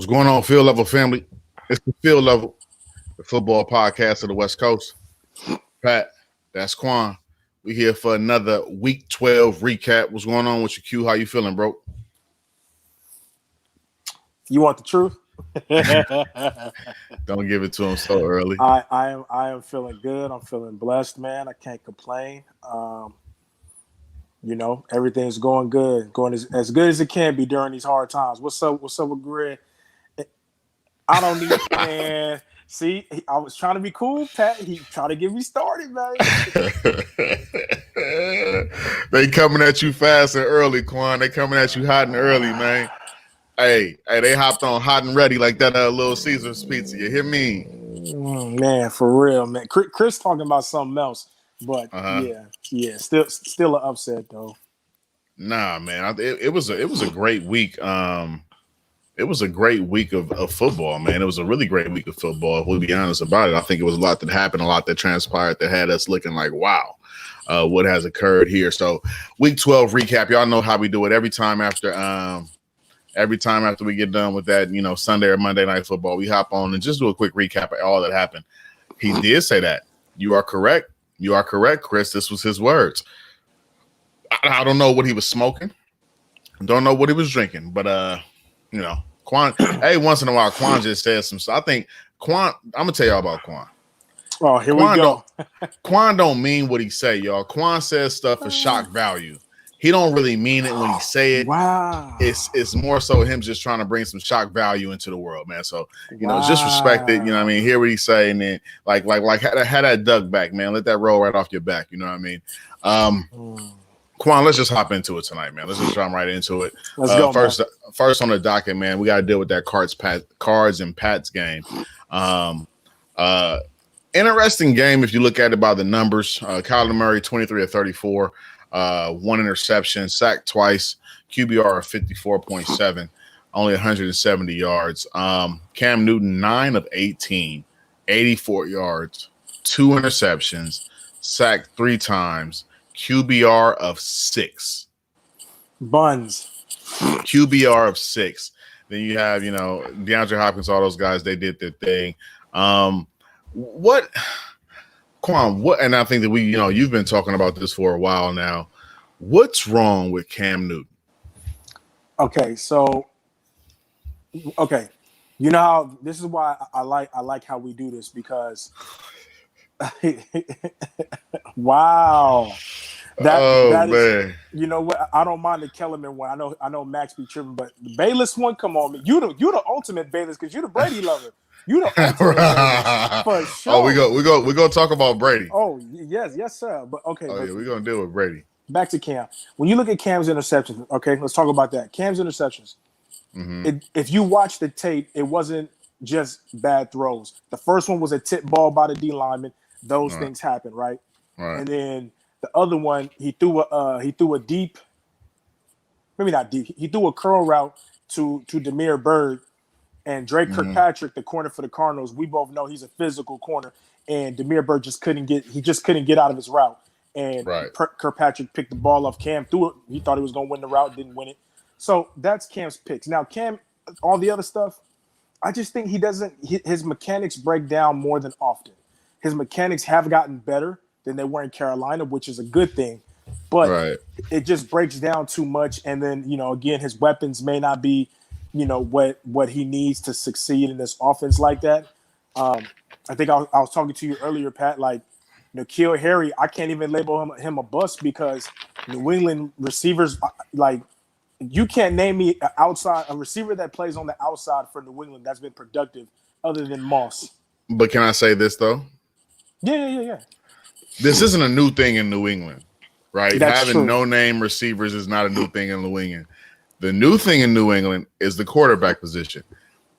What's going on, Field Level family? It's the Field Level, the football podcast of the West Coast. Pat, that's Quan. We here for another Week 12 recap. What's going on with you, Q? How you feeling, bro? You want the truth? Don't give it to him so early. I am feeling good. I'm feeling blessed, man. I can't complain. Everything's going good, going as good as it can be during these hard times. What's up? What's up with Greg? I don't need man. See, I was trying to be cool, Pat. He tried to get me started, man. They coming at you fast and early, Quan. They coming at you hot and early, man. Hey, they hopped on hot and ready like that Little Caesar's pizza. You hear me? Man, for real, man. Chris talking about something else, but yeah, still an upset though. Nah, man. It was a great week. It was a great week of football, man. It was a really great week of football. If we'll be honest about it, I think it was a lot that happened, a lot that transpired that had us looking like, wow, what has occurred here? So, Week 12 recap. Y'all know how we do it every time after we get done with that, Sunday or Monday night football. We hop on and just do a quick recap of all that happened. He did say that. You are correct. You are correct, Chris. This was his words. I don't know what he was smoking. Don't know what he was drinking, but Quan. Hey, once in a while, Quan just says some stuff. I think Quan. I'm gonna tell y'all about Quan. Oh, here Quan we go. Quan don't mean what he say, y'all. Quan says stuff for shock value. He don't really mean it when he say it. Wow. It's more so him just trying to bring some shock value into the world, man. So just respect it. You know what I mean? Hear what he's saying, and then like had that duck back, man. Let that roll right off your back. You know what I mean? Quan, let's just hop into it tonight, man. Let's just jump right into it. Let's go. First on the docket, man. We got to deal with that cards and Pats game. Interesting game if you look at it by the numbers. Kyler Murray, 23 of 34, one interception, sacked twice, QBR of 54.7, only 170 yards. Cam Newton, 9 of 18, 84 yards, 2 interceptions, sacked 3 times. QBR of 6. Buns. QBR of 6. Then you have, DeAndre Hopkins, all those guys, they did their thing. Quan, and I think that you've been talking about this for a while now. What's wrong with Cam Newton? Okay, you know how this is why I like how we do this because wow. That is, man. You know what? I don't mind the Kellerman one. I know Max be tripping, but the Bayless one, come on, man. You the ultimate Bayless because you're the Brady lover. You the ultimate Bayless, for sure. Oh, we go talk about Brady. Oh yes, sir. But okay. Oh yeah, we're gonna deal with Brady. Back to Cam. When you look at Cam's interceptions, okay, let's talk about that. Cam's interceptions. Mm-hmm. If you watch the tape, it wasn't just bad throws. The first one was a tip ball by the D lineman. Those things happen, right? Right. And then the other one, he threw a deep, maybe not deep. He threw a curl route to Damiere Byrd and Drake Kirkpatrick, the corner for the Cardinals. We both know he's a physical corner, and Damiere Byrd just couldn't get out of his route. And Kirkpatrick picked the ball off Cam, threw it. He thought he was going to win the route, didn't win it. So that's Cam's picks. Now Cam, all the other stuff, I just think his mechanics break down more than often. His mechanics have gotten better than they were in Carolina, which is a good thing. But it just breaks down too much. And then, again, his weapons may not be, what he needs to succeed in this offense like that. I think I was talking to you earlier, Pat, like N'Keal Harry, I can't even label him a bust because New England receivers, like, you can't name me a receiver that plays on the outside for New England that's been productive other than Moss. But can I say this, though? Yeah. This isn't a new thing in New England, right? That's Having true. no-name receivers is not a new thing in New England. The new thing in New England is the quarterback position.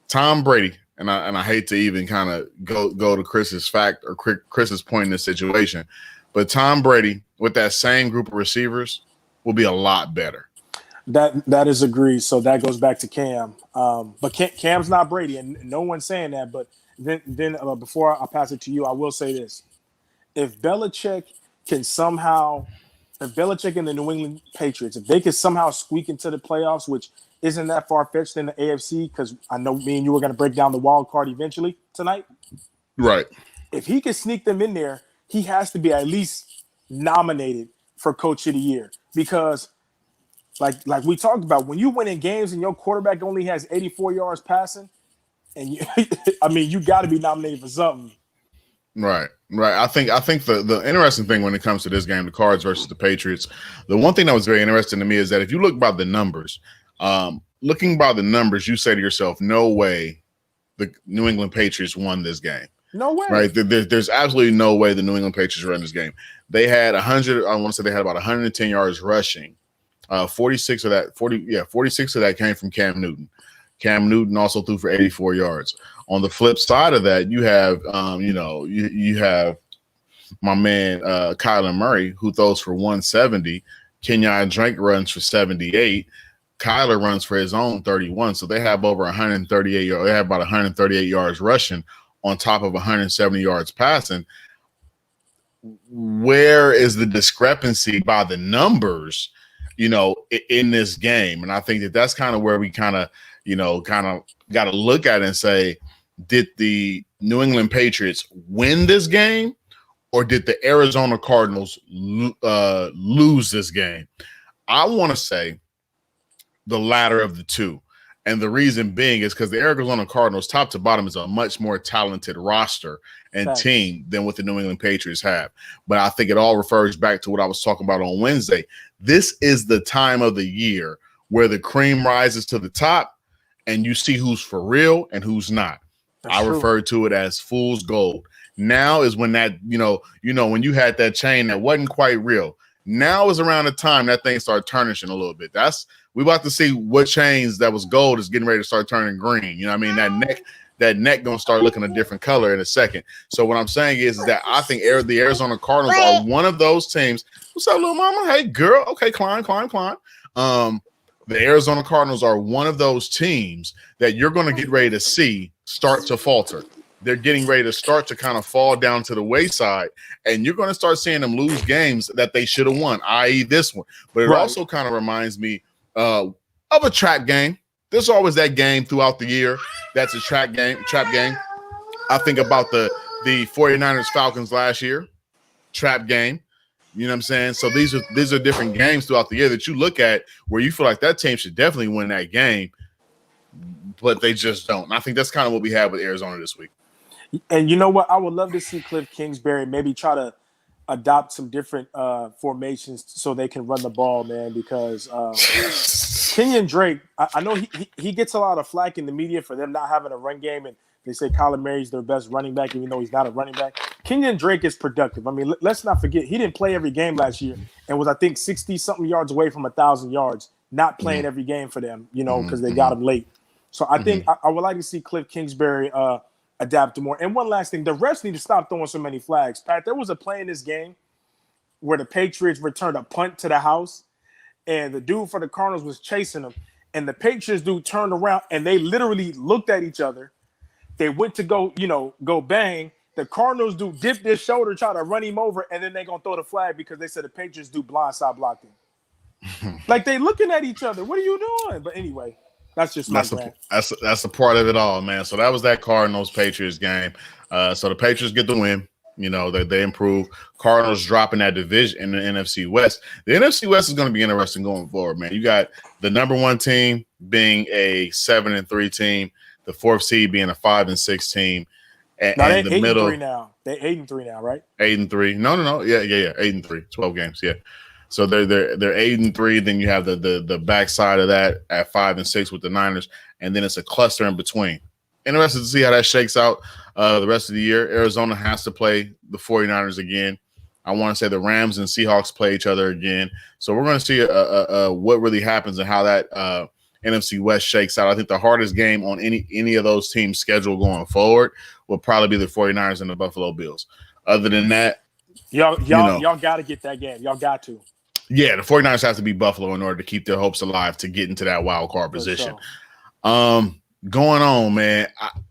Tom Brady, and I hate to even kind of go to Chris's fact or Chris's point in this situation, but Tom Brady with that same group of receivers will be a lot better. That is agreed. So that goes back to Cam. But Cam's not Brady, and no one's saying that. But then before I pass it to you, I will say this: if Belichick and the New England Patriots, if they could somehow squeak into the playoffs, which isn't that far-fetched in the AFC, because I know me and you were going to break down the wild card eventually tonight. Right. If he can sneak them in there, he has to be at least nominated for Coach of the Year, because like we talked about, when you win in games and your quarterback only has 84 yards passing, and you got to be nominated for something. Right. I think the interesting thing when it comes to this game, the Cards versus the Patriots, the one thing that was very interesting to me is that if you look by the numbers, you say to yourself, no way the New England Patriots won this game. No way. Right. There's absolutely no way the New England Patriots won this game. They had 100. I want to say they had about 110 yards rushing. 46 of that came from Cam Newton. Cam Newton also threw for 84 yards. On the flip side of that, you have you have my man Kyler Murray, who throws for 170. Kenyon Drake runs for 78. Kyler runs for his own 31. So they have over 138 yards. They have about 138 yards rushing on top of 170 yards passing. Where is the discrepancy by the numbers, in this game? And I think that's kind of where we kind of got to look at it and say, did the New England Patriots win this game, or did the Arizona Cardinals lose this game? I want to say the latter of the two. And the reason being is because the Arizona Cardinals, top to bottom, is a much more talented roster and team than what the New England Patriots have. But I think it all refers back to what I was talking about on Wednesday. This is the time of the year where the cream rises to the top and you see who's for real and who's not. I refer to it as fool's gold. Now is when that, when you had that chain that wasn't quite real. Now is around the time that thing started tarnishing a little bit. We about to see what chains that was gold is getting ready to start turning green. You know what I mean? That neck gonna start looking a different color in a second. So what I'm saying is that I think the Arizona Cardinals are one of those teams. What's up, little mama? Hey, girl. Okay, climb. The Arizona Cardinals are one of those teams that you're going to get ready to see start to falter. They're getting ready to start to kind of fall down to the wayside, and you're going to start seeing them lose games that they should have won, i.e. this one. But it also kind of reminds me of a trap game. There's always that game throughout the year that's a trap game. I think about the 49ers Falcons last year, trap game. You know what I'm saying? So these are different games throughout the year that you look at where you feel like that team should definitely win that game, but they just don't. And I think that's kind of what we have with Arizona this week. And you know what? I would love to see Cliff Kingsbury maybe try to adopt some different formations so they can run the ball, man, because Kenyon Drake, I know he gets a lot of flack in the media for them not having a run game, and they say Kyler Murray's their best running back, even though he's not a running back. Kenyon Drake is productive. I mean, let's not forget, he didn't play every game last year and was, I think, 60-something yards away from 1,000 yards, not playing every game for them, because they got him late. So I think I would like to see Cliff Kingsbury adapt to more. And one last thing, the refs need to stop throwing so many flags. Pat, there was a play in this game where the Patriots returned a punt to the house, and the dude for the Cardinals was chasing him, and the Patriots dude turned around, and they literally looked at each other. They went to go bang. The Cardinals dude dipped their shoulder, try to run him over, and then they're going to throw the flag because they said the Patriots do blindside blocked him. Like, they looking at each other. What are you doing? But anyway, that's just my rant. That's a part of it all, man. So that was that Cardinals-Patriots game. So the Patriots get the win. They improve. Cardinals dropping that division in the NFC West. The NFC West is going to be interesting going forward, man. You got the number one team being a 7-3 team, the fourth seed being a 5-6 team, and the middle. They're 8-3 now, right? 8-3. No. Yeah. 8-3. 12 games. Yeah. So they're 8-3. Then you have the backside of that at 5-6 with the Niners, and then it's a cluster in between. Interested to see how that shakes out the rest of the year. Arizona has to play the 49ers again. I want to say the Rams and Seahawks play each other again. So we're going to see what really happens and how that NFC West shakes out. I think the hardest game on any of those teams' schedule going forward will probably be the 49ers and the Buffalo Bills. Other than that, y'all got to get that game. Y'all got to. Yeah, the 49ers have to beat Buffalo in order to keep their hopes alive to get into that wild card position. Going on, man.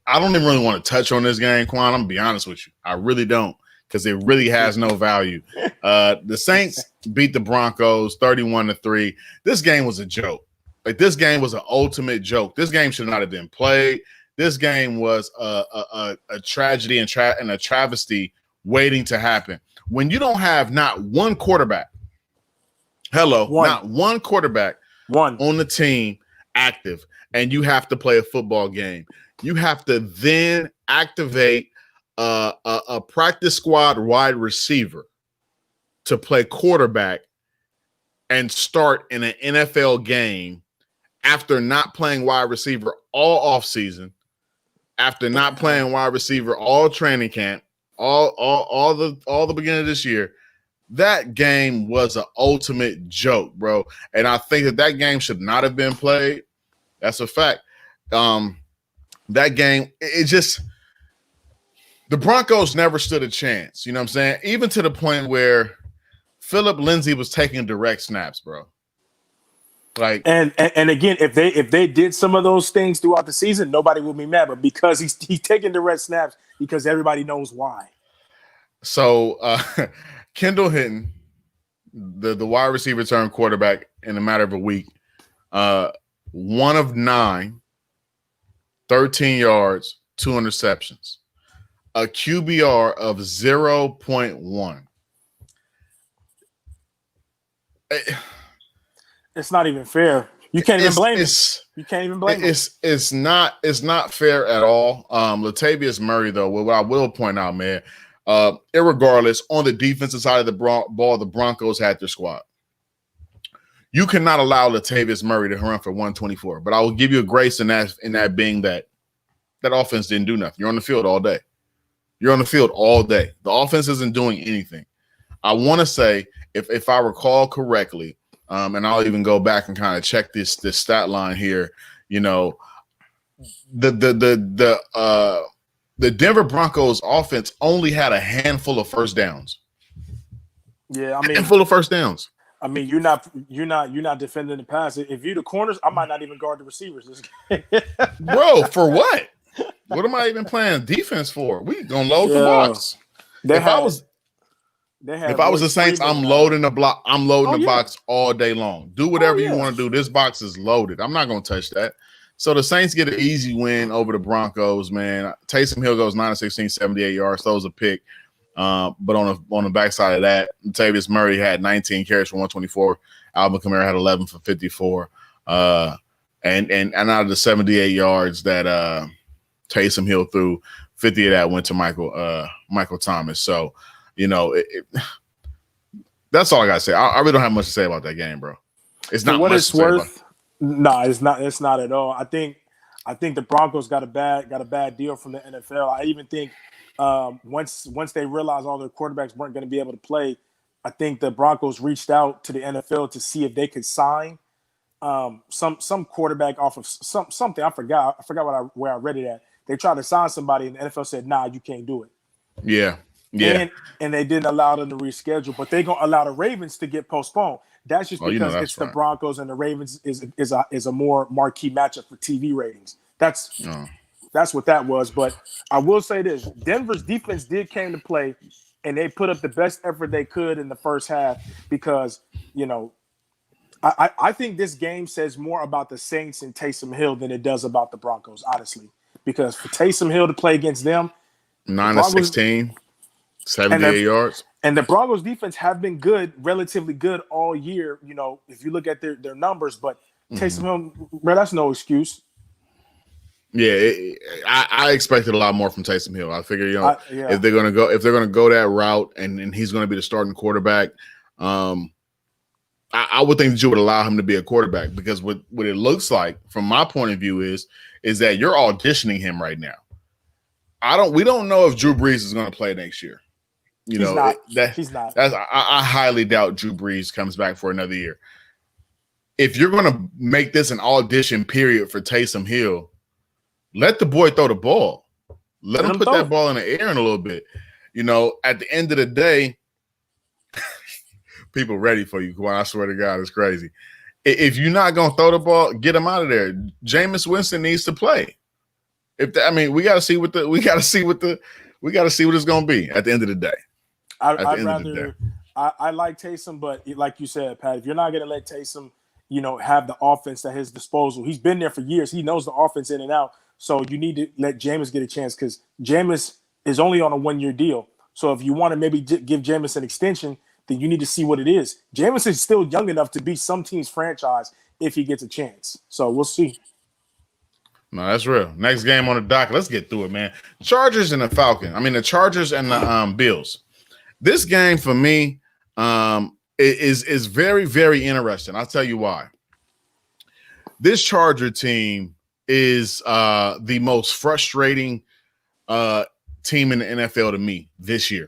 I don't even really want to touch on this game, Quan. I'm going to be honest with you. I really don't, because it really has no value. The Saints beat the Broncos 31-3. This game was a joke. Like, this game was an ultimate joke. This game should not have been played. This game was a tragedy and a travesty waiting to happen. When you don't have not one quarterback, not one quarterback on the team active, and you have to play a football game, you have to then activate a practice squad wide receiver to play quarterback and start in an NFL game after not playing wide receiver all offseason, after not playing wide receiver all training camp, all the beginning of this year. That game was an ultimate joke, bro. And I think that game should not have been played. That's a fact. That game, the Broncos never stood a chance. You know what I'm saying? Even to the point where Philip Lindsay was taking direct snaps, bro. Like, and again, if they did some of those things throughout the season, nobody will be mad. But because he's taking direct snaps, because everybody knows why. So Kendall Hinton, the wide receiver turned quarterback in a matter of a week, 1 of 9, 13 yards, 2 interceptions, a QBR of 0.1. It's not even fair. You can't even blame him. You can't even blame him. It's not fair at all. Latavius Murray, though, what I will point out, man, irregardless, on the defensive side of the ball, the Broncos had their squad. You cannot allow Latavius Murray to run for 124, but I will give you a grace in that being that offense didn't do nothing. You're on the field all day. You're on the field all day. The offense isn't doing anything. I want to say, if I recall correctly, and I'll even go back and kind of check this stat line here. You know, the Denver Broncos offense only had a handful of first downs. Yeah, I mean, handful of first downs. I mean, you're not defending the pass. If you're the corners, I might not even guard the receivers this game. Bro, for what? What am I even playing defense for? We gonna load the box. If I was the Saints, I'm loading the block. I'm loading the box all day long. Do whatever you want to do. This box is loaded. I'm not gonna touch that. So the Saints get an easy win over the Broncos, man. Taysom Hill goes 9 of 16, 78 yards. Throws a pick. But on the backside of that, Latavius Murray had 19 carries for 124. Alvin Kamara had 11 for 54. And out of the 78 yards that Taysom Hill threw, 50 of that went to Michael Thomas. So, you know, that's all I gotta say. I really don't have much to say about that game, bro. It's not what much it's to say about worth. No, it's not. It's not at all. I think the Broncos got a bad deal from the NFL. I even think once they realized all their quarterbacks weren't going to be able to play, I think the Broncos reached out to the NFL to see if they could sign some quarterback off of something. I forgot where I read it at. They tried to sign somebody, and the NFL said, "Nah, you can't do it." Yeah. And they didn't allow them to reschedule, but they're gonna allow the Ravens to get postponed. That's just because it's the Broncos and the Ravens is a more marquee matchup for TV ratings. That's what that was. But I will say this: Denver's defense did came to play, and they put up the best effort they could in the first half because, you know, I think this game says more about the Saints and Taysom Hill than it does about the Broncos, honestly. Because for Taysom Hill to play against them, 9 of 16, 78 yards. And the Broncos defense have been good, relatively good all year, you know, if you look at their numbers. But Taysom Hill, bro, that's no excuse. Yeah, I expected a lot more from Taysom Hill. I figure, you know, if they're gonna go that route and he's gonna be the starting quarterback, I would think that you would allow him to be a quarterback, because what it looks like from my point of view is that you're auditioning him right now. We don't know if Drew Brees is going to play next year. You know, he's not. I highly doubt Drew Brees comes back for another year. If you're going to make this an audition period for Taysom Hill, let the boy throw the ball. Let him put that ball in the air in a little bit. You know, at the end of the day, people ready for you, Kwan. I swear to God, it's crazy. If you're not going to throw the ball, get him out of there. Jameis Winston needs to play. We got to see what it's going to be at the end of the day. I like Taysom, but like you said, Pat, if you're not going to let Taysom, have the offense at his disposal. He's been there for years. He knows the offense in and out. So you need to let Jameis get a chance because Jameis is only on a 1-year deal. So if you want to maybe give Jameis an extension, then you need to see what it is. Jameis is still young enough to be some team's franchise if he gets a chance. So we'll see. No, that's real. Next game on the docket. Let's get through it, man. Chargers and the Falcons. I mean, the Chargers and the Bills. This game for me is very, very interesting. I'll tell you why. This Charger team is the most frustrating team in the NFL to me this year.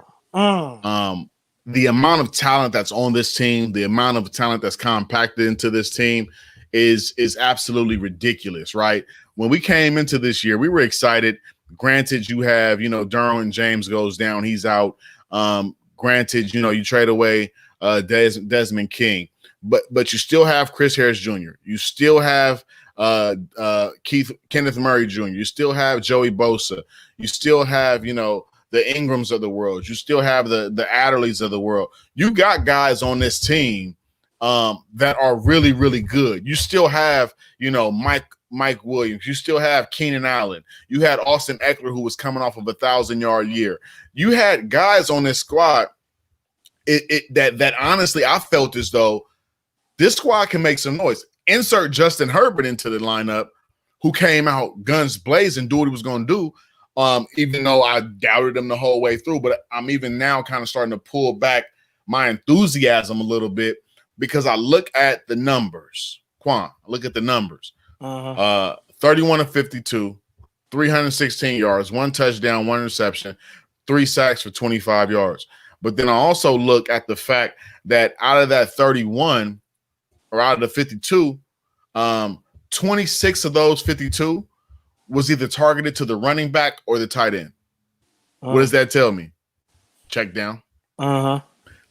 The amount of talent that's on this team, the amount of talent that's compacted into this team is absolutely ridiculous, right? When we came into this year, we were excited. Granted, you have, Derwin James goes down, he's out. Granted, you trade away Desmond King, but you still have Chris Harris Jr. You still have Kenneth Murray Jr. You still have Joey Bosa. You still have, the Ingrams of the world. You still have the Adderleys of the world. You got guys on this team that are really, really good. You still have, Mike Williams. You still have Keenan Allen. You had Austin Eckler, who was coming off of 1,000-yard year. You had guys on this squad that honestly I felt as though this squad can make some noise. Insert Justin Herbert into the lineup, who came out guns blazing, do what he was going to do, even though I doubted him the whole way through. But I'm even now kind of starting to pull back my enthusiasm a little bit because I look at the numbers. Quan, I look at the numbers. 31 of 52, 316 yards, 1 touchdown, 1 interception, 3 sacks for 25 yards. But then I also look at the fact that out of that 31 or out of the 52, 26 of those 52 was either targeted to the running back or the tight end. What does that tell me? Check down.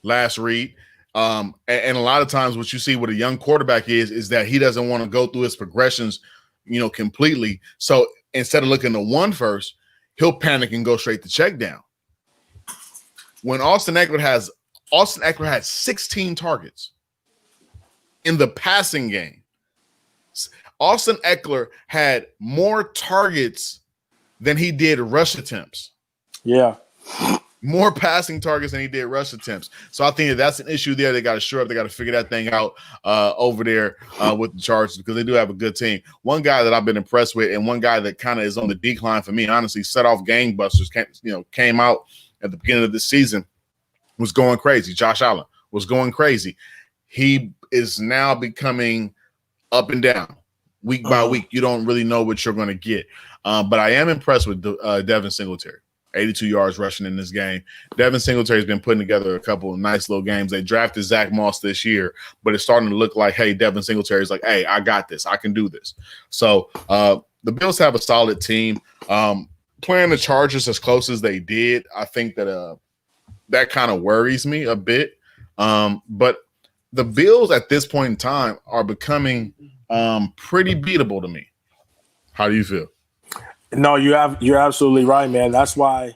Last read. And a lot of times what you see with a young quarterback is that he doesn't want to go through his progressions, completely. So instead of looking to one first, he'll panic and go straight to check down. When Austin Eckler had 16 targets in the passing game. Austin Eckler had more targets than he did rush attempts. Yeah. More passing targets than he did rush attempts. So I think that's an issue there. They got to shore up. They got to figure that thing out over there with the Chargers because they do have a good team. One guy that I've been impressed with and one guy that kind of is on the decline for me, honestly, set off gangbusters, came out at the beginning of the season, was going crazy. Josh Allen was going crazy. He is now becoming up and down week by week. You don't really know what you're going to get. But I am impressed with Devin Singletary. 82 yards rushing in this game. Devin Singletary has been putting together a couple of nice little games. They drafted Zach Moss this year, but it's starting to look like, hey, Devin Singletary is like, hey, I got this. I can do this. So the Bills have a solid team. Playing the Chargers as close as they did, I think that that kind of worries me a bit. But the Bills at this point in time are becoming pretty beatable to me. How do you feel? No, you're absolutely right, man. That's why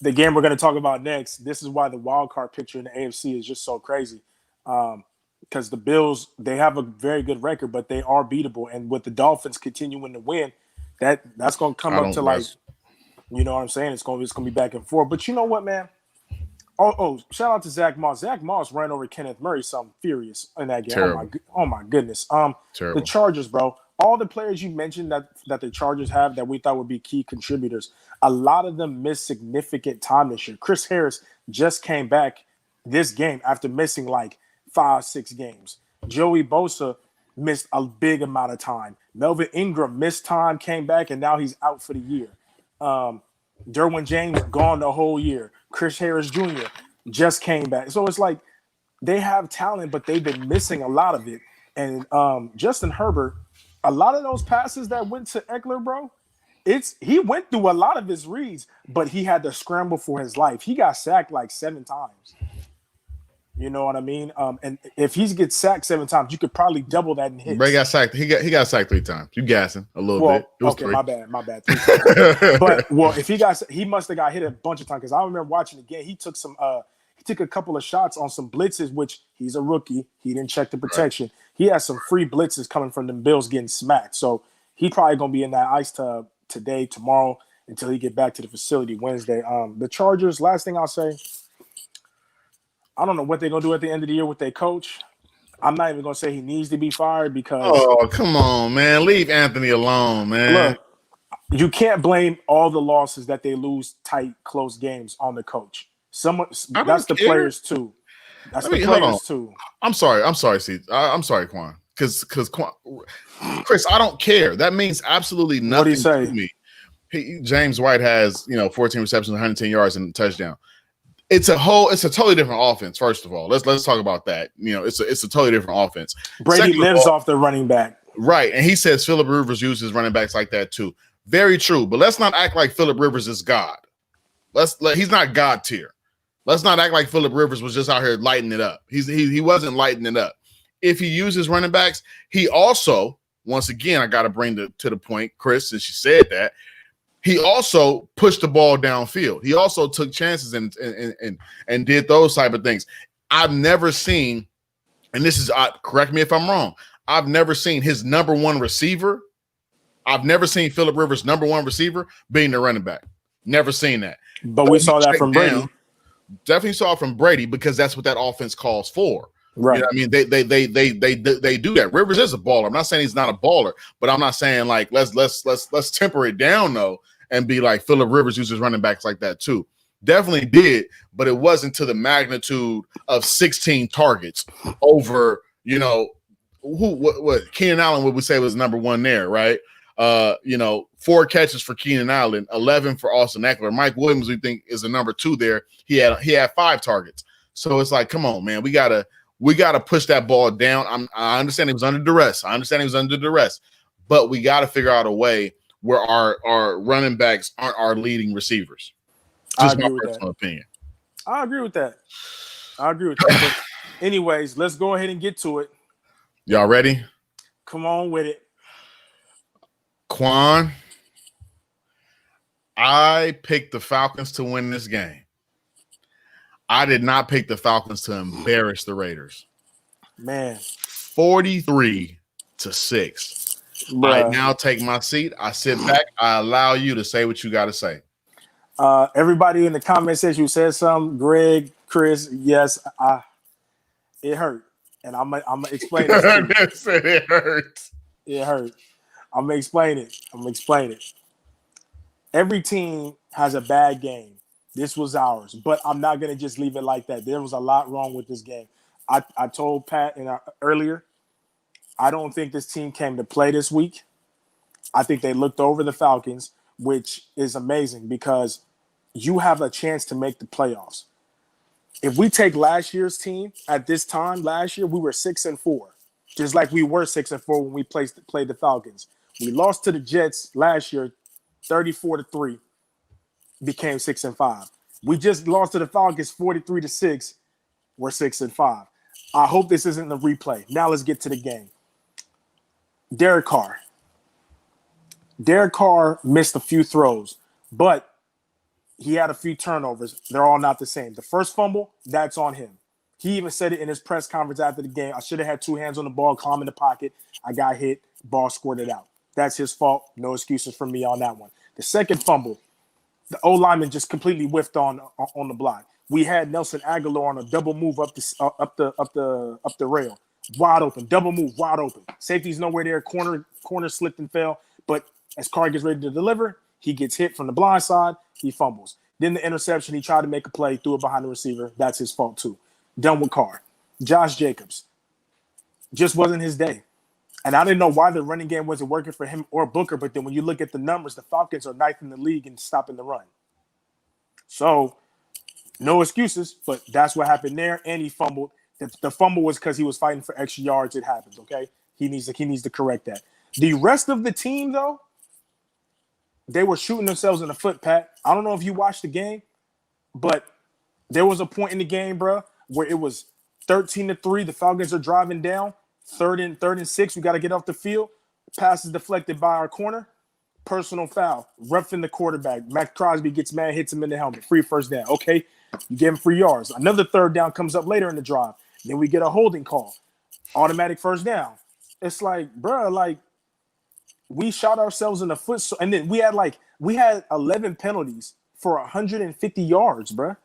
the game we're going to talk about next, this is why the wild card picture in the AFC is just so crazy. Because the Bills, they have a very good record, but they are beatable. And with the Dolphins continuing to win, that's going to come up to like, you know what I'm saying? It's going to be back and forth. But you know what, man? Oh, shout out to Zach Moss. Zach Moss ran over Kenneth Murray, something furious in that game. Oh my goodness. The Chargers, bro. All the players you mentioned that the Chargers have that we thought would be key contributors, a lot of them missed significant time this year. Chris Harris just came back this game after missing like 5-6 games. Joey Bosa missed a big amount of time. Melvin Ingram missed time, came back, and now he's out for the year. Derwin James gone the whole year. Chris Harris Jr. just came back. So it's like they have talent, but they've been missing a lot of it. And Justin Herbert, a lot of those passes that went to Eckler, bro, he went through a lot of his reads, but he had to scramble for his life. He got sacked like 7 times. You know what I mean? And if he gets sacked 7 times, you could probably double that in hits. But he got sacked. He got sacked 3 times. You gassing a little bit. It was okay, 3. my bad. But if he must have got hit a bunch of times because I remember watching the game. He He took a couple of shots on some blitzes, which he's a rookie. He didn't check the protection. Right. He has some free blitzes coming from the Bills getting smacked. So he probably going to be in that ice tub today, tomorrow, until he get back to the facility Wednesday. The Chargers, last thing I'll say, I don't know what they're going to do at the end of the year with their coach. I'm not even going to say he needs to be fired because – oh, come on, man. Leave Anthony alone, man. Look, you can't blame all the losses that they lose tight, close games on the coach. That's the players too. That's the players too. I'm sorry, C. I'm sorry, Quan. Because Chris, I don't care. That means absolutely nothing what do you say? To me. James White has 14 receptions, 110 yards, and a touchdown. It's a totally different offense. First of all, let's talk about that. It's a totally different offense. Brady lives off the running back, right? And he says Phillip Rivers uses running backs like that too. Very true, but let's not act like Phillip Rivers is God. He's not God tier. Let's not act like Phillip Rivers was just out here lighting it up. He wasn't lighting it up. If he uses running backs, he also, once again, I got to bring to the point, Chris, since you said that, he also pushed the ball downfield. He also took chances and did those type of things. I've never seen, and this is correct me if I'm wrong, I've never seen his number one receiver. I've never seen Phillip Rivers' number one receiver being the running back. Never seen that. But we saw that from Brady. Definitely saw it from Brady because that's what that offense calls for. Right. You know what I mean, they do that. Rivers is a baller. I'm not saying he's not a baller, but I'm not saying like let's temper it down though and be like Phillip Rivers uses running backs like that too. Definitely did, but it wasn't to the magnitude of 16 targets over, what Keenan Allen would we say was number one there, right? 4 catches for Keenan Allen, 11 for Austin Eckler. Mike Williams, we think, is the number 2 there. He had 5 targets. So it's like, come on, man, we gotta push that ball down. I understand he was under duress. But we got to figure out a way where our running backs aren't our leading receivers. Just my personal opinion. I agree with that. But anyways, let's go ahead and get to it. Y'all ready? Come on with it. Quan, I picked the Falcons to win this game. I did not pick the Falcons to embarrass the Raiders. Man. 43-6. Bruh. I now take my seat. I sit back. I allow you to say what you got to say. Everybody in the comment section who said something, Greg, Chris, yes, it hurt. And I'm gonna explain this. It hurt. It hurt. I'm gonna explain it. Every team has a bad game. This was ours, but I'm not gonna just leave it like that. There was a lot wrong with this game. I told Pat earlier, I don't think this team came to play this week. I think they looked over the Falcons, which is amazing because you have a chance to make the playoffs. If we take last year's team at this time, last year we were 6-4, just like we were 6-4 when we played the Falcons. We lost to the Jets last year, 34-3, became 6-5. We just lost to the Falcons 43-6. We're 6-5. I hope this isn't a replay. Now let's get to the game. Derek Carr missed a few throws, but he had a few turnovers. They're all not the same. The first fumble, that's on him. He even said it in his press conference after the game. I should have had 2 hands on the ball, calm in the pocket. I got hit, ball squirted out. That's his fault. No excuses from me on that one. The second fumble, the O-lineman just completely whiffed on the block. We had Nelson Aguilar on a double move up the rail. Wide open, double move, wide open. Safety's nowhere there. Corner slipped and fell. But as Carr gets ready to deliver, he gets hit from the blind side. He fumbles. Then the interception, he tried to make a play, threw it behind the receiver. That's his fault too. Done with Carr. Josh Jacobs. Just wasn't his day. And I didn't know why the running game wasn't working for him or Booker, but then when you look at the numbers, the Falcons are 9th in the league in stopping the run. So, no excuses, but that's what happened there, and he fumbled. The fumble was because he was fighting for extra yards. It happens, okay? He needs to correct that. The rest of the team, though, they were shooting themselves in the foot, Pat. I don't know if you watched the game, but there was a point in the game, bro, where it was 13-3. The Falcons are driving down. Third and 6. We got to get off the field. Pass is deflected by our corner. personal foul, roughing the quarterback. Max Crosby gets mad, hits him in the helmet, free first down. Okay, you give him 3 yards. Another third down comes up later in the drive. Then we get a holding call, automatic first down. It's like, bro, like we shot ourselves in the foot. So, and then we had 11 penalties for 150 yards, bro.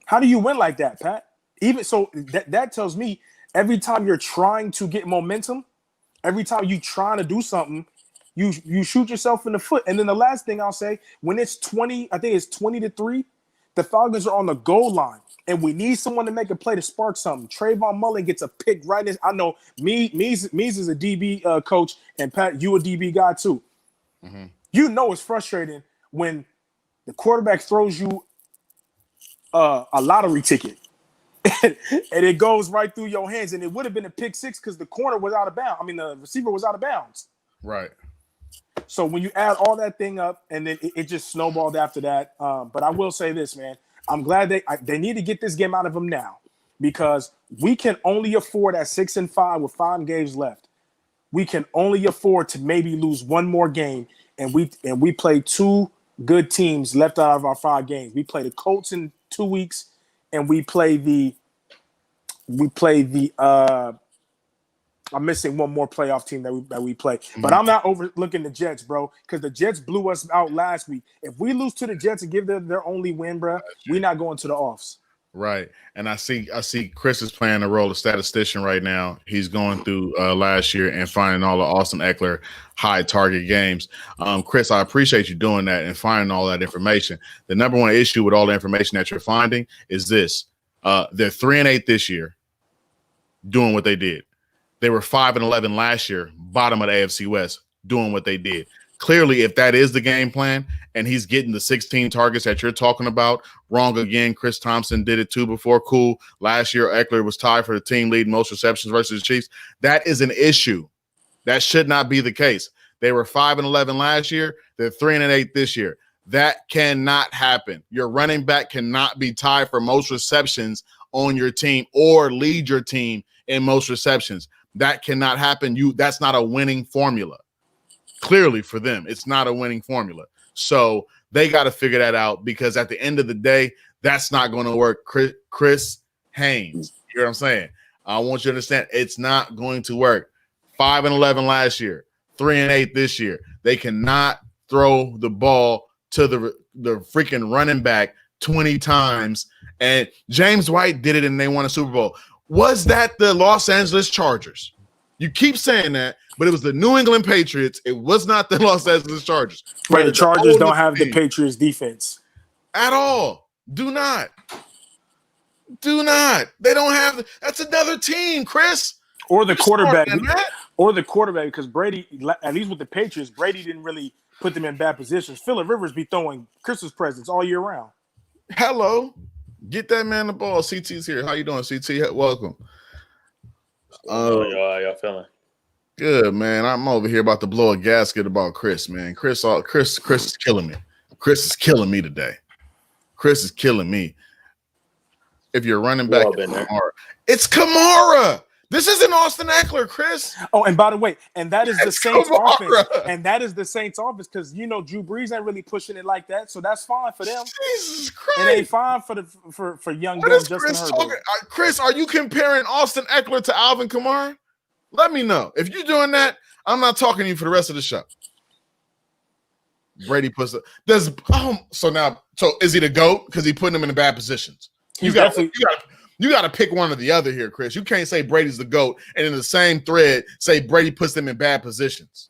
How do you win like that, Pat? Even so, that tells me every time you're trying to get momentum, every time you trying to do something, you shoot yourself in the foot. And then the last thing I'll say, when it's 20, I think it's 20-3, the Falcons are on the goal line, and we need someone to make a play to spark something. Trayvon Mullen gets a pick right in. I know Mees is a DB coach, and Pat, you a DB guy too. Mm-hmm. You know it's frustrating when the quarterback throws you a lottery ticket. And it goes right through your hands, and it would have been a pick six because the corner was out of bounds. I mean, the receiver was out of bounds. Right. So when you add all that thing up, and then it just snowballed after that. But I will say this, man. I'm glad they need to get this game out of them now, because we can only afford at 6-5 with 5 games left. We can only afford to maybe lose one more game, and we play 2 good teams left out of our 5 games. We play the Colts in 2 weeks, and we play the I'm missing one more playoff team that we play. But I'm not overlooking the Jets, bro, because the Jets blew us out last week. If we lose to the Jets and give them their only win, bro, we're not going to the offs. Right. And I see Chris is playing the role of statistician right now. He's going through last year and finding all the Austin Eckler high target games. Chris, I appreciate you doing that and finding all that information. The number one issue with all the information that you're finding is this. They're 3-8 this year doing what they did. They were 5-11 last year, bottom of the AFC West, doing what they did. Clearly, if that is the game plan and he's getting the 16 targets that you're talking about, wrong again. Chris Thompson did it too before. Cool. Last year, Eckler was tied for the team lead most receptions versus the Chiefs. That is an issue. That should not be the case. They were 5-11 last year. They're 3-8 this year. That cannot happen. Your running back cannot be tied for most receptions on your team or lead your team in most receptions. That cannot happen. That's not a winning formula. Clearly for them, it's not a winning formula. So they got to figure that out, because at the end of the day, that's not going to work. Chris Haynes, you know what I'm saying? I want you to understand it's not going to work. 5-11 last year, 3-8 this year. They cannot throw the ball to the freaking running back 20 times. And James White did it and they won a Super Bowl. Was that the Los Angeles Chargers? You keep saying that, but it was the New England Patriots. It was not the Los Angeles Chargers. Right, the Chargers don't have the Patriots defense at all. Do not. They don't have that's another team, Chris. Or the quarterback. Or the quarterback, because Brady, at least with the Patriots, Brady didn't really put them in bad positions. Phillip Rivers be throwing Christmas presents all year round. Hello. Get that man the ball. CT's here. How you doing, CT? Welcome. How y'all feeling? Good, man. I'm over here about to blow a gasket about Chris, man. Chris is killing me. Chris is killing me today. Chris is killing me. If you're running back, it's Kamara. This isn't Austin Eckler, Chris. Oh, and by the way, and that is the Saints offense. And that is the Saints offense, because Drew Brees ain't really pushing it like that, so that's fine for them. Jesus Christ. It ain't fine for young gun Justin Herbert. Chris, are you comparing Austin Eckler to Alvin Kamara? Let me know. If you're doing that, I'm not talking to you for the rest of the show. Brady puts so is he the GOAT because he putting them in bad positions? You got to pick one or the other here, Chris. You can't say Brady's the GOAT and in the same thread say Brady puts them in bad positions.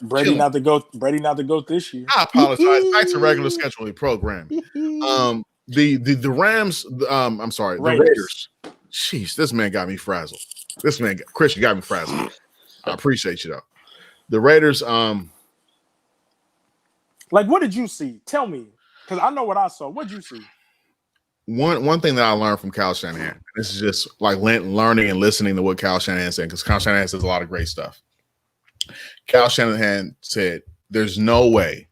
Brady not the GOAT. Brady not the GOAT this year. I apologize. Back to regular scheduling programming. The Rams. I'm sorry, the Raiders. Jeez, this man got me frazzled. Chris, you got me frazzled. I appreciate you though. The Raiders. Like, what did you see? Tell me, because I know what I saw. What did you see? One thing that I learned from Kyle Shanahan, this is just like learning and listening to what Kyle Shanahan said, because Kyle Shanahan says a lot of great stuff. Kyle Shanahan said, there's no way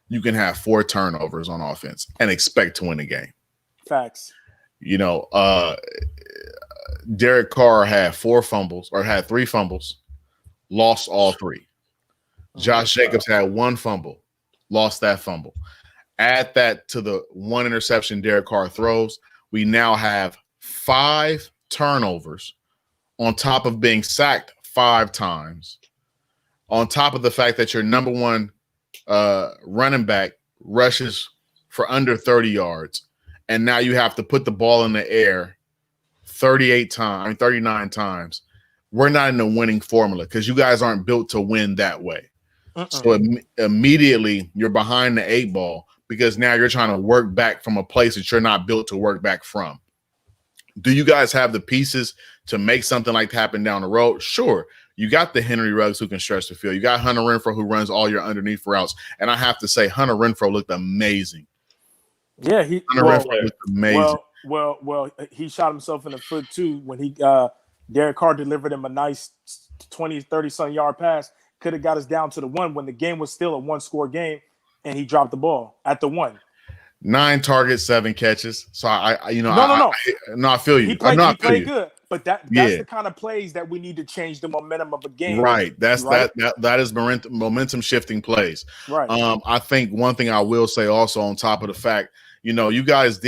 you can have 4 turnovers on offense and expect to win a game. Facts. Derek Carr had 3 fumbles, lost all 3. Josh Jacobs had one fumble, lost that fumble. Add that to the one interception Derek Carr throws. We now have 5 turnovers on top of being sacked 5 times, on top of the fact that your number one running back rushes for under 30 yards. And now you have to put the ball in the air 39 times. We're not in the winning formula because you guys aren't built to win that way. So immediately you're behind the 8 ball because now you're trying to work back from a place that you're not built to work back from. Do you guys have the pieces to make something like that happen down the road? Sure. You got the Henry Ruggs who can stretch the field. You got Hunter Renfrow who runs all your underneath routes. And I have to say, Hunter Renfrow looked amazing. Yeah, Renfrow looked amazing. Well, he shot himself in the foot too when he Derek Carr delivered him a nice 20, 30-some yard pass. Could have got us down to the 1 when the game was still a 1-score game, and he dropped the ball at the 1. 9 targets, 7 catches. So I feel you. He played good, but that's the kind of plays that we need to change the momentum of a game. Right. That is momentum shifting plays. Right. I think one thing I will say also on top of the fact, you guys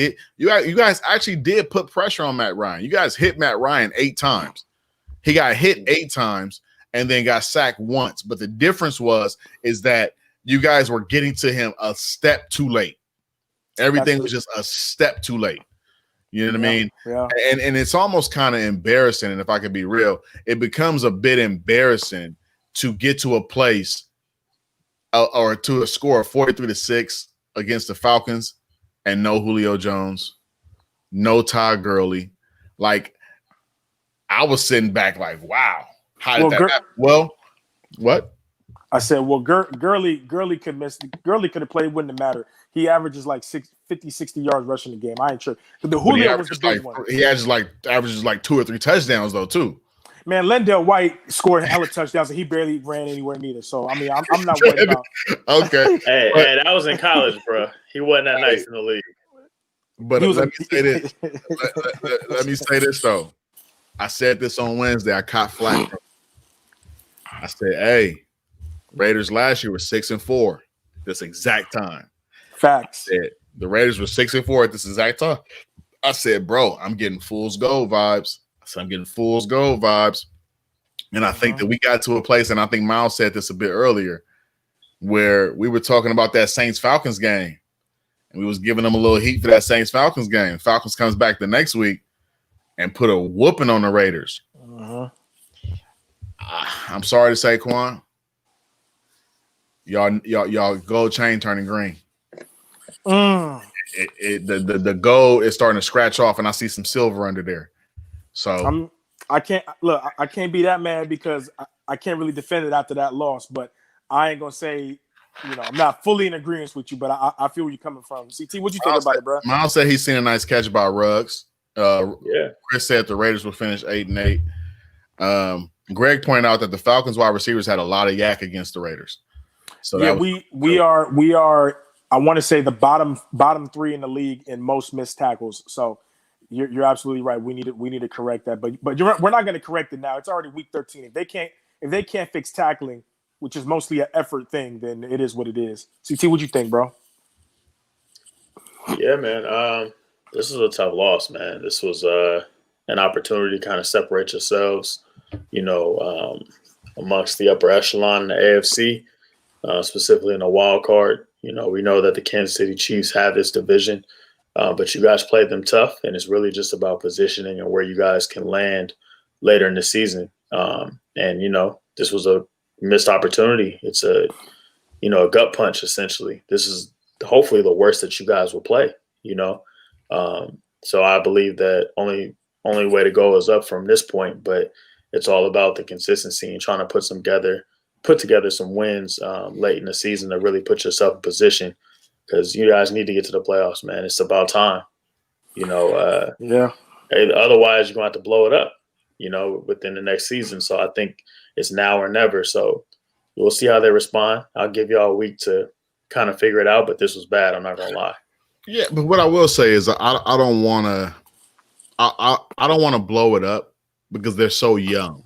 actually did put pressure on Matt Ryan. You guys hit Matt Ryan 8 times. He got hit 8 times and then got sacked once. But the difference is that you guys were getting to him a step too late. Everything was just a step too late. You know what I mean? Yeah. And it's almost kind of embarrassing. And if I could be real, it becomes a bit embarrassing to get to a place or to a score of 43-6 against the Falcons and no Julio Jones, no Todd Gurley. Like, I was sitting back like, wow, how did that happen? Well, what? I said, well, Gurley could miss. Gurley could have played, wouldn't have mattered. He averages like 50, 60 yards rushing the game. I ain't sure. The Julio was the big one. He averages like 2 or 3 touchdowns though too. Man, Lendell White scored hella touchdowns and he barely ran anywhere neither. So I mean, I'm not worried about. Okay. Hey, that was in college, bro. He wasn't that nice in the league. But let me say this. Let me say this though. I said this on Wednesday. I caught flack. I said, "Hey, Raiders last year were 6-4 this exact time." Facts. The Raiders were 6-4 at this exact time. I said, "Bro, I'm getting fool's gold vibes." And I think that we got to a place, and I think Miles said this a bit earlier, where we were talking about that Saints-Falcons game, and we was giving them a little heat for that Saints-Falcons game. Falcons comes back the next week and put a whooping on the Raiders. I'm sorry to say, Quan, y'all gold chain turning green. The gold is starting to scratch off, and I see some silver under there. So I can't be that mad because I can't really defend it after that loss. But I ain't gonna say, I'm not fully in agreement with you, but I feel where you're coming from. CT, what you think about it, bro? Miles said he's seen a nice catch by Ruggs. Yeah. Chris said the Raiders will finish 8-8. Greg pointed out that the Falcons wide receivers had a lot of yak against the Raiders. So yeah, we are. I want to say the bottom 3 in the league in most missed tackles. So you're absolutely right. We need to correct that. But we're not going to correct it now. It's already week 13. If they can't fix tackling, which is mostly an effort thing, then it is what it is. CT, what you think, bro? Yeah, man. This is a tough loss, man. This was an opportunity to kind of separate yourselves, amongst the upper echelon in the AFC, specifically in the wild card. We know that the Kansas City Chiefs have this division, but you guys played them tough, and it's really just about positioning and where you guys can land later in the season. This was a missed opportunity. It's a gut punch, essentially. This is hopefully the worst that you guys will play, So I believe that only way to go is up from this point, but it's all about the consistency and trying to put together some wins late in the season to really put yourself in position, because you guys need to get to the playoffs, man. It's about time, Yeah. Otherwise, you're going to have to blow it up, within the next season. So I think it's now or never. So we'll see how they respond. I'll give y'all a week to kind of figure it out, but this was bad. I'm not going to lie. Yeah, but what I will say is I don't want to blow it up because they're so young.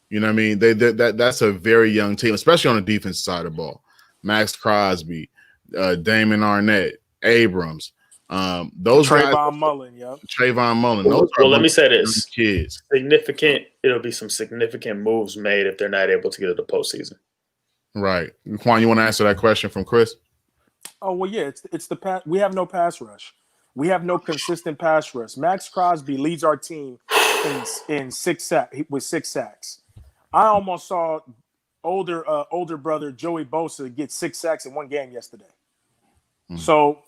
You know what I mean? That's a very young team, especially on the defensive side of the ball. Max Crosby, Damon Arnett, Abrams, those Trayvon guys. Mullen, yep. Trayvon Mullen. Those Well, let me say this: kids. It'll be some significant moves made if they're not able to get to the postseason. Right, Quan, you want to answer that question from Chris? Oh well, yeah. It's the pass. We have no pass rush. We have no consistent pass rush. Max Crosby leads our team in 6 sacks with 6 sacks. I almost saw older brother Joey Bosa get 6 sacks in one game yesterday. So,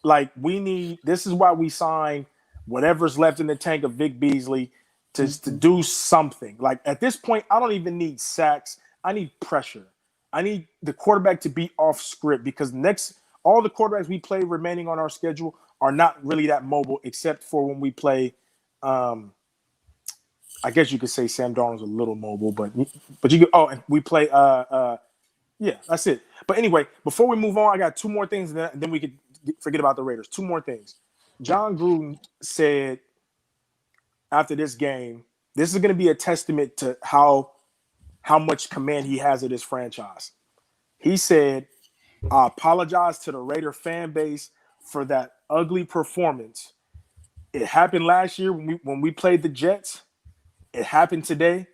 like, this is why we signed whatever's left in the tank of Vic Beasley to do something. Like, at this point, I don't even need sacks. I need pressure. I need the quarterback to be off script because all the quarterbacks we play remaining on our schedule are not really that mobile, except for when we play. I guess you could say Sam Darnold's a little mobile, but you could. Oh, and we play. Yeah, that's it. But anyway, before we move on, I got 2 more things, and then we could forget about the Raiders. 2 more things. John Gruden said after this game, this is going to be a testament to how much command he has of this franchise. He said, "I apologize to the Raider fan base for that ugly performance. It happened last year when we played the Jets. It happened today.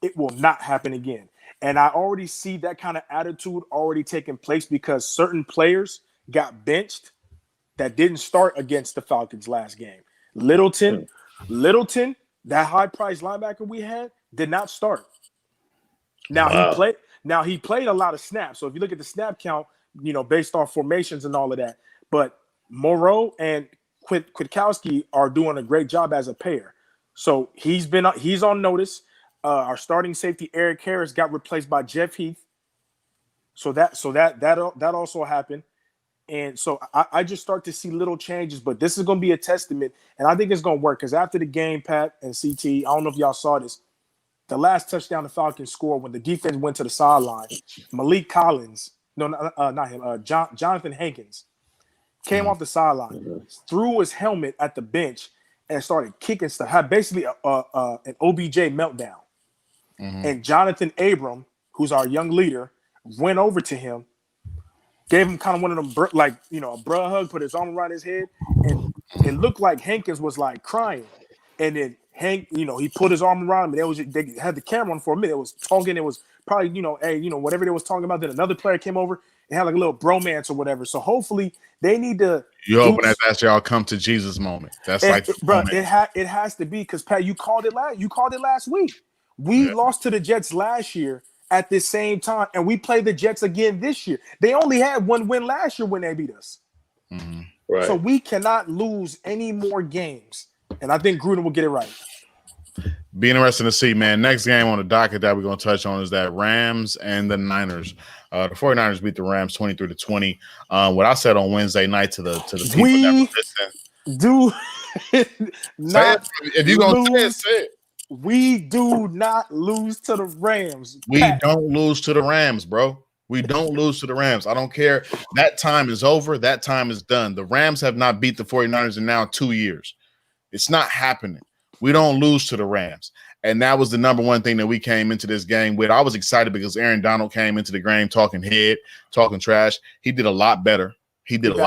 It will not happen again." And I already see that kind of attitude already taking place because certain players got benched that didn't start against the Falcons last game. Littleton, that high-priced linebacker we had, did not start. Now he played a lot of snaps. So if you look at the snap count, based on formations and all of that, but Moreau and Kwiatkowski are doing a great job as a pair. So he's on notice. Our starting safety Eric Harris got replaced by Jeff Heath. So that also happened. And so I just start to see little changes, but this is going to be a testament, and I think it's going to work because after the game, Pat and CT, I don't know if y'all saw this, the last touchdown the Falcons scored when the defense went to the sideline, Malik Collins, not him, Jonathan Hankins, came off the sideline, threw his helmet at the bench, and started kicking stuff. Had basically an OBJ meltdown. And Jonathan Abram, who's our young leader, went over to him, gave him kind of one of them, a bruh hug, put his arm around his head, and it looked like Hankins was like crying. And then Hank, he put his arm around him, and they had the camera on for a minute. It was talking. It was probably, whatever they was talking about. Then another player came over and had like a little bromance or whatever. So hopefully they need to. You hoping that's y'all come to Jesus moment. That's it has to be because Pat, you called it last week. We lost to the Jets last year at this same time, and we play the Jets again this year. They only had 1 win last year when they beat us. Right. So we cannot lose any more games, and I think Gruden will get it right. Be interesting to see, man. Next game on the docket that we're going to touch on is that Rams and the Niners. The 49ers beat the Rams 23-20. What I said on Wednesday night to the people that were listening. If you're going to say it. We do not lose to the Rams. We don't lose to the Rams, bro. We don't lose to the Rams. I don't care. That time is over. That time is done. The Rams have not beat the 49ers in now 2 years. It's not happening. We don't lose to the Rams. And that was the number one thing that we came into this game with. I was excited because Aaron Donald came into the game talking trash. He did a lot better. He backed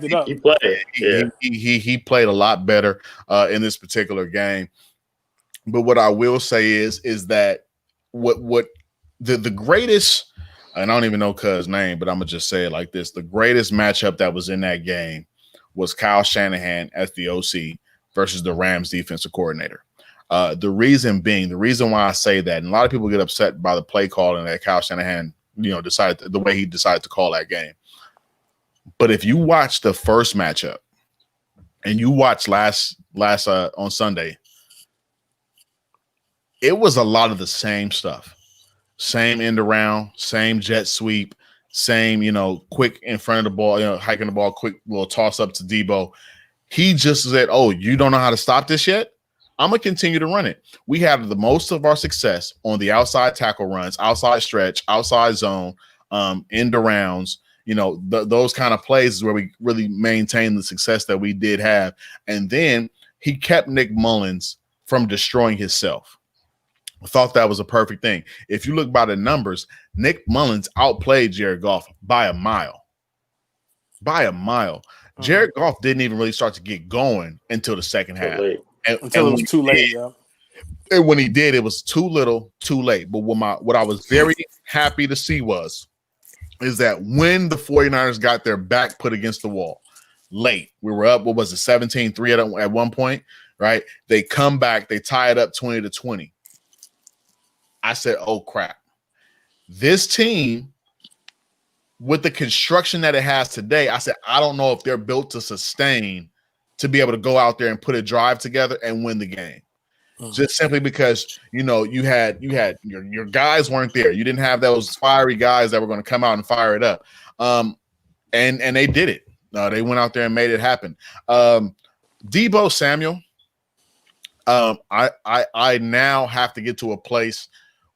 it up. He played. He played a lot better in this particular game. But what I will say is that what the greatest, and I don't even know Cuz's name, but I'm gonna just say it like this: the greatest matchup that was in that game was Kyle Shanahan as the OC versus the Rams defensive coordinator. The reason why I say that, and a lot of people get upset by the play calling that Kyle Shanahan, decided the way he decided to call that game. But if you watch the first matchup and you watch last on Sunday, it was a lot of the same stuff. Same end around, same jet sweep, same, quick in front of the ball, hiking the ball, quick little toss up to Debo. He just said, "Oh, you don't know how to stop this yet? I'm going to continue to run it." We had the most of our success on the outside tackle runs, outside stretch, outside zone, end arounds, those kind of plays is where we really maintained the success that we did have. And then he kept Nick Mullins from destroying himself. thought that was a perfect thing. If you look by the numbers, Nick Mullins outplayed Jared Goff by a mile. By a mile. Jared Goff didn't even really start to get going until the second half. Until it was too late, yeah. And when he did, it was too little, too late. But what I was very happy to see is that when the 49ers got their back put against the wall late, we were up, 17-3 at one point, right? They come back, they tie it up 20-20. I said, oh, crap. This team, with the construction that it has today, I said, I don't know if they're built to sustain to be able to go out there and put a drive together and win the game. Just simply because, you had your guys weren't there. You didn't have those fiery guys that were going to come out and fire it up. And they did it. They went out there and made it happen. Deebo Samuel, I now have to get to a place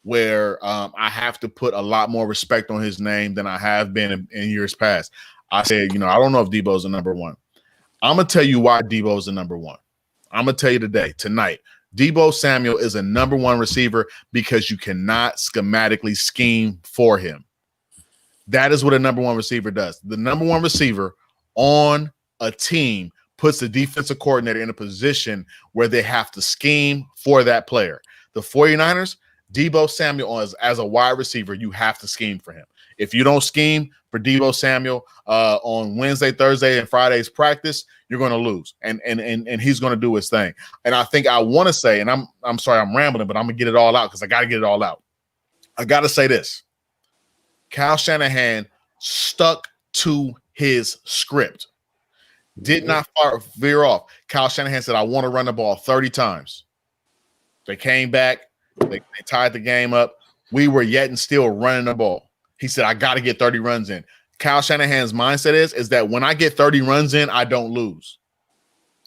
where I have to put a lot more respect on his name than I have been in years past. I said, I don't know if Deebo's the number one. I'm going to tell you why Deebo's the number one. I'm going to tell you tonight. Deebo Samuel is a number one receiver because you cannot schematically scheme for him. That is what a number one receiver does. The number one receiver on a team puts the defensive coordinator in a position where they have to scheme for that player. The 49ers, Deebo Samuel as a wide receiver, you have to scheme for him. If you don't scheme for Deebo Samuel on Wednesday, Thursday, and Friday's practice, you're going to lose. And he's going to do his thing. And I think I want to say, and I'm sorry I'm rambling, but I'm going to get it all out because I got to get it all out. I got to say this. Kyle Shanahan stuck to his script. Did not veer off. Kyle Shanahan said, I want to run the ball 30 times. They came back. They tied the game up. We were yet and still running the ball. He said, I got to get 30 runs in. Kyle Shanahan's mindset is that when I get 30 runs in, I don't lose.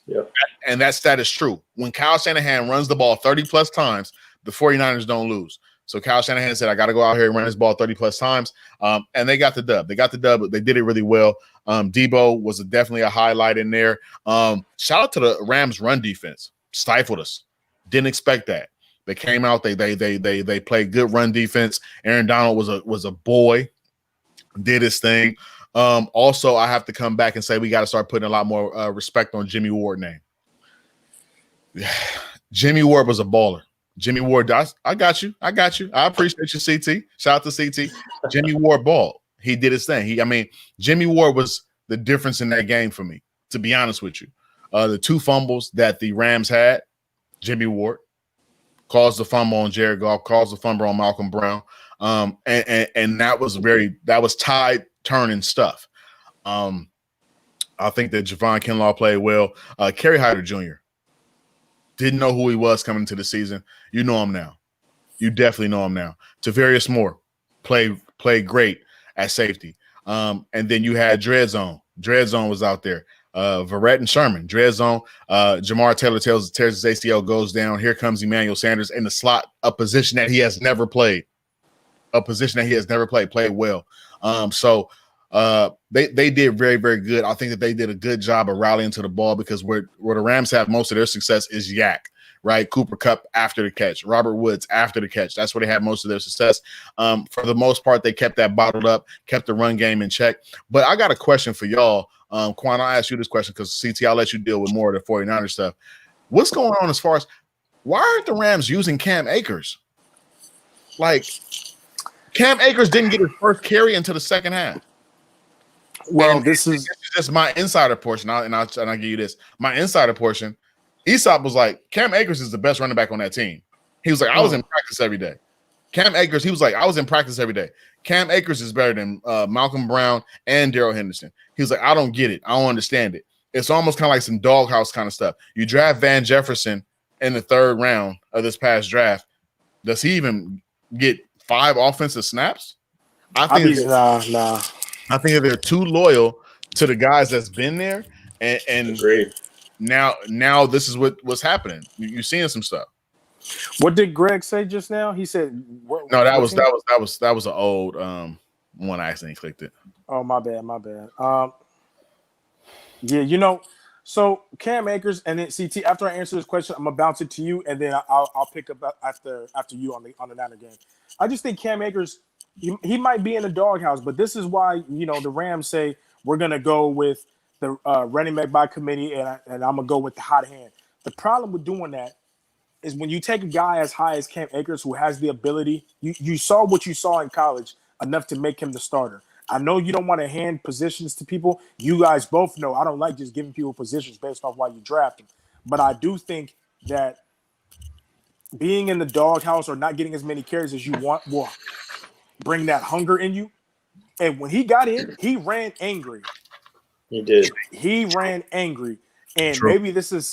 Yep. And that stat is true. When Kyle Shanahan runs the ball 30-plus times, the 49ers don't lose. So Kyle Shanahan said, I got to go out here and run this ball 30-plus times. And they got the dub. But they did it really well. Deebo was definitely a highlight in there. Shout out to the Rams' run defense. Stifled us. Didn't expect that. They came out. They played good run defense. Aaron Donald was a boy. Did his thing. Also, I have to come back and say we got to start putting a lot more respect on Jimmy Ward's name. Jimmy Ward was a baller. Jimmy Ward, I got you. I appreciate you, CT. Shout out to CT. Jimmy Ward balled. He did his thing. Jimmy Ward was the difference in that game for me, to be honest with you. The two fumbles that the Rams had, Jimmy Ward caused the fumble on Jared Goff, caused the fumble on Malcolm Brown. And that was tide turning stuff. I think that Javon Kinlaw played well. Kerry Hyder Jr. didn't know who he was coming into the season. You know him now. You definitely know him now. Tavarius Moore played great at safety. And then you had Dread Zone. Dread Zone was out there. Verrett and Sherman, Dread Zone. Jamar Taylor tears his ACL, goes down. Here comes Emmanuel Sanders in the slot, a position that he has never played. Played well. So they did very, very good. I think that they did a good job of rallying to the ball because where the Rams have most of their success is Yak, right? Cooper Kupp after the catch, Robert Woods after the catch. That's where they had most of their success. For the most part, they kept that bottled up, kept the run game in check. But I got a question for y'all. Quan, I'll ask you this question because CT, I'll let you deal with more of the 49ers stuff. What's going on as far as why aren't the Rams using Cam Akers? Like, Cam Akers didn't get his first carry until the second half. Well, and this is just my insider portion. I'll give you this. My insider portion, Aesop was like, Cam Akers is the best running back on that team. He was like, I was in practice every day. Cam Akers, he was like, I was in practice every day. Cam Akers is better than Malcolm Brown and Darrell Henderson. He was like, I don't get it. I don't understand it. It's almost kind of like some doghouse kind of stuff. You draft Van Jefferson in the third round of this past draft. Does he even get 5 offensive snaps? I think that they're too loyal to the guys that's been there. And now this is what's happening. You're seeing some stuff. What did Greg say just now? He said no. That was an old one. I accidentally clicked it. Oh, my bad. Yeah, So Cam Akers and then CT. After I answer this question, I'm gonna bounce it to you, and then I'll pick up after you on the Niner game. I just think Cam Akers, he might be in the doghouse, but this is why the Rams say we're gonna go with the running back by committee, and I'm gonna go with the hot hand. The problem with doing that is when you take a guy as high as Cam Akers who has the ability, you saw what you saw in college enough to make him the starter. I know you don't want to hand positions to people. You guys both know I don't like just giving people positions based off why you draft them. But I do think that being in the doghouse or not getting as many carries as you want will bring that hunger in you. And when he got in, he ran angry. He did. He ran angry. And True. maybe this is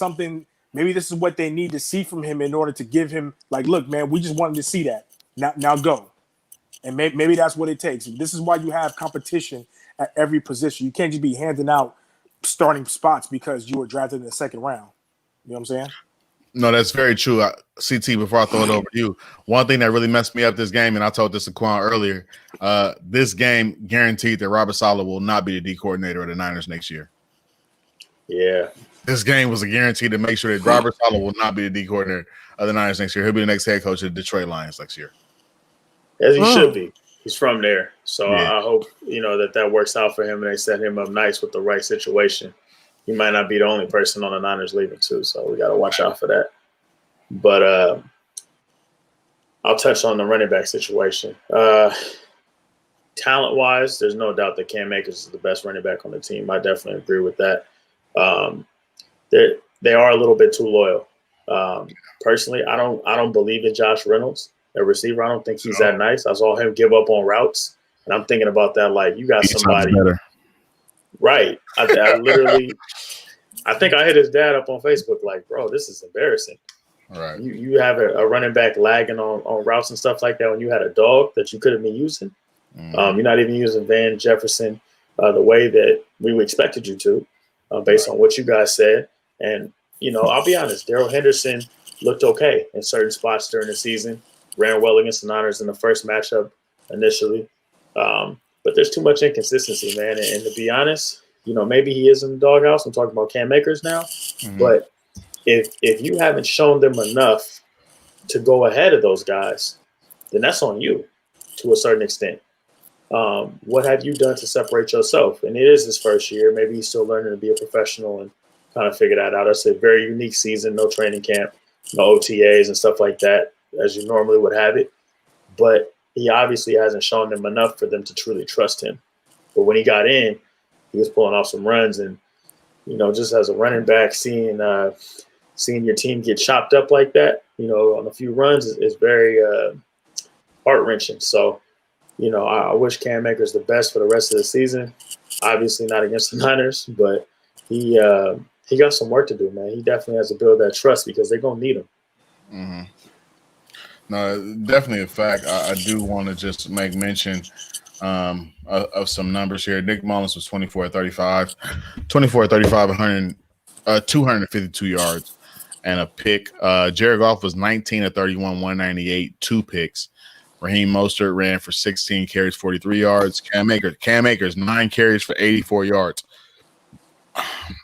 what they need to see from him in order to give him, like, look, man, we just wanted to see that. Now go. And maybe that's what it takes. This is why you have competition at every position. You can't just be handing out starting spots because you were drafted in the second round. You know what I'm saying? No, that's very true. CT, before I throw it over to you, one thing that really messed me up this game, and I told this to Quan earlier, this game guaranteed that Robert Saleh will not be the D coordinator of the Niners next year. Yeah. This game was a guarantee to make sure that Robert Saleh will not be the D coordinator of the Niners next year. He'll be the next head coach of the Detroit Lions next year. As he should be. He's from there. So Yeah. I hope, that works out for him and they set him up nice with the right situation. He might not be the only person on the Niners leaving too, so we got to watch out for that. But I'll touch on the running back situation. Talent-wise, there's no doubt that Cam Akers is the best running back on the team. I definitely agree with that. They are a little bit too loyal. Personally, I don't believe in Josh Reynolds, a receiver. I don't think he's that nice. I saw him give up on routes, and I'm thinking about that like you got somebody right. I think I hit his dad up on Facebook like, bro, this is embarrassing. Right. You have a running back lagging on routes and stuff like that when you had a dog that you could have been using. You're not even using Van Jefferson the way that we expected you to, based on what you guys said. And, I'll be honest, Darrell Henderson looked okay in certain spots during the season, ran well against the Niners in the first matchup initially. But there's too much inconsistency, man. And to be honest, maybe he is in the doghouse. I'm talking about Cam Akers now. But if you haven't shown them enough to go ahead of those guys, then that's on you to a certain extent. What have you done to separate yourself? And it is his first year. Maybe he's still learning to be a professional and kind of figure that out. It's a very unique season, no training camp, no OTAs and stuff like that, as you normally would have it. But he obviously hasn't shown them enough for them to truly trust him. But when he got in, he was pulling off some runs. And, just as a running back, seeing your team get chopped up like that, on a few runs is very heart-wrenching. So, I wish Cam Akers the best for the rest of the season. Obviously not against the Niners, but he got some work to do, man. He definitely has to build that trust because they're going to need him. Mm-hmm. No, definitely a fact. I do want to just make mention of some numbers here. Nick Mullins was 24-35, 252 yards and a pick. Jared Goff was 19-31, 198, 2 picks. Raheem Mostert ran for 16 carries, 43 yards. Cam Akers 9 carries for 84 yards.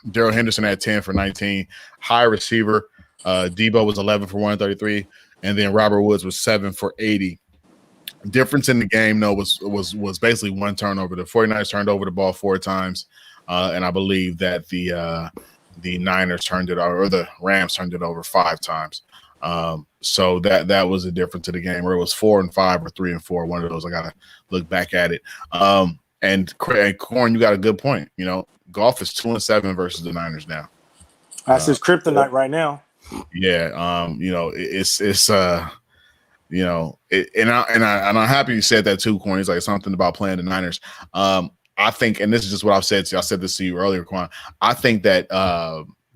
Darrell Henderson had 10 for 19. High receiver. Debo was 11 for 133. And then Robert Woods was 7 for 80. Difference in the game, though, was basically one turnover. The 49ers turned over the ball 4 times. And I believe that the Niners turned it over, or the Rams turned it over 5 times. So that was a difference to the game, where it was 4 and 5 or 3 and 4. One of those, I gotta look back at it. And Corn, you got a good point. Goff is 2-7 versus the Niners now. That's his kryptonite right now. Yeah. I'm happy you said that too, Corn. It's like something about playing the Niners. I think, and this is just what I've said to you. I said this to you earlier, Quan. I think that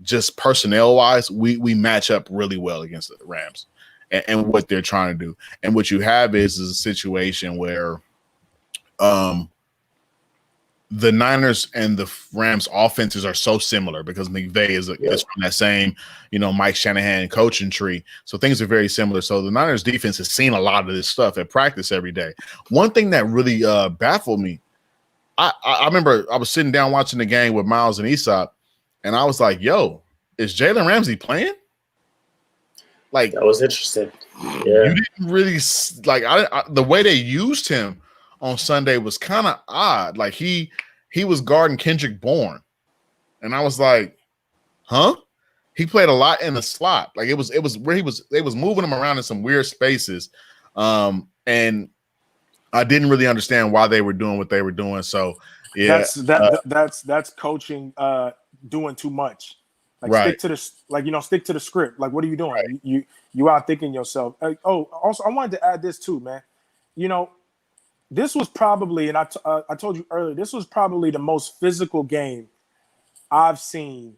just personnel wise, we match up really well against the Rams and what they're trying to do. And what you have is a situation where the Niners and the Rams offenses are so similar because McVay is from that same, Mike Shanahan coaching tree. So things are very similar. So the Niners defense has seen a lot of this stuff at practice every day. One thing that really baffled me, I remember I was sitting down watching the game with Miles and Esop, and I was like, "Yo, is Jalen Ramsey playing?" Like That was interesting. you Yeah. didn't really like the way they used him on Sunday was kind of odd. Like he was guarding Kendrick Bourne, and I was like, "Huh?" He played a lot in the slot. Like it was where they was moving him around in some weird spaces, and I didn't really understand why they were doing what they were doing. So yeah, that's coaching doing too much. Like right. stick to the script. Like what are you doing? Right. You out thinking yourself. Also I wanted to add this too, man. You know, this was probably, and I told you earlier, this was probably the most physical game I've seen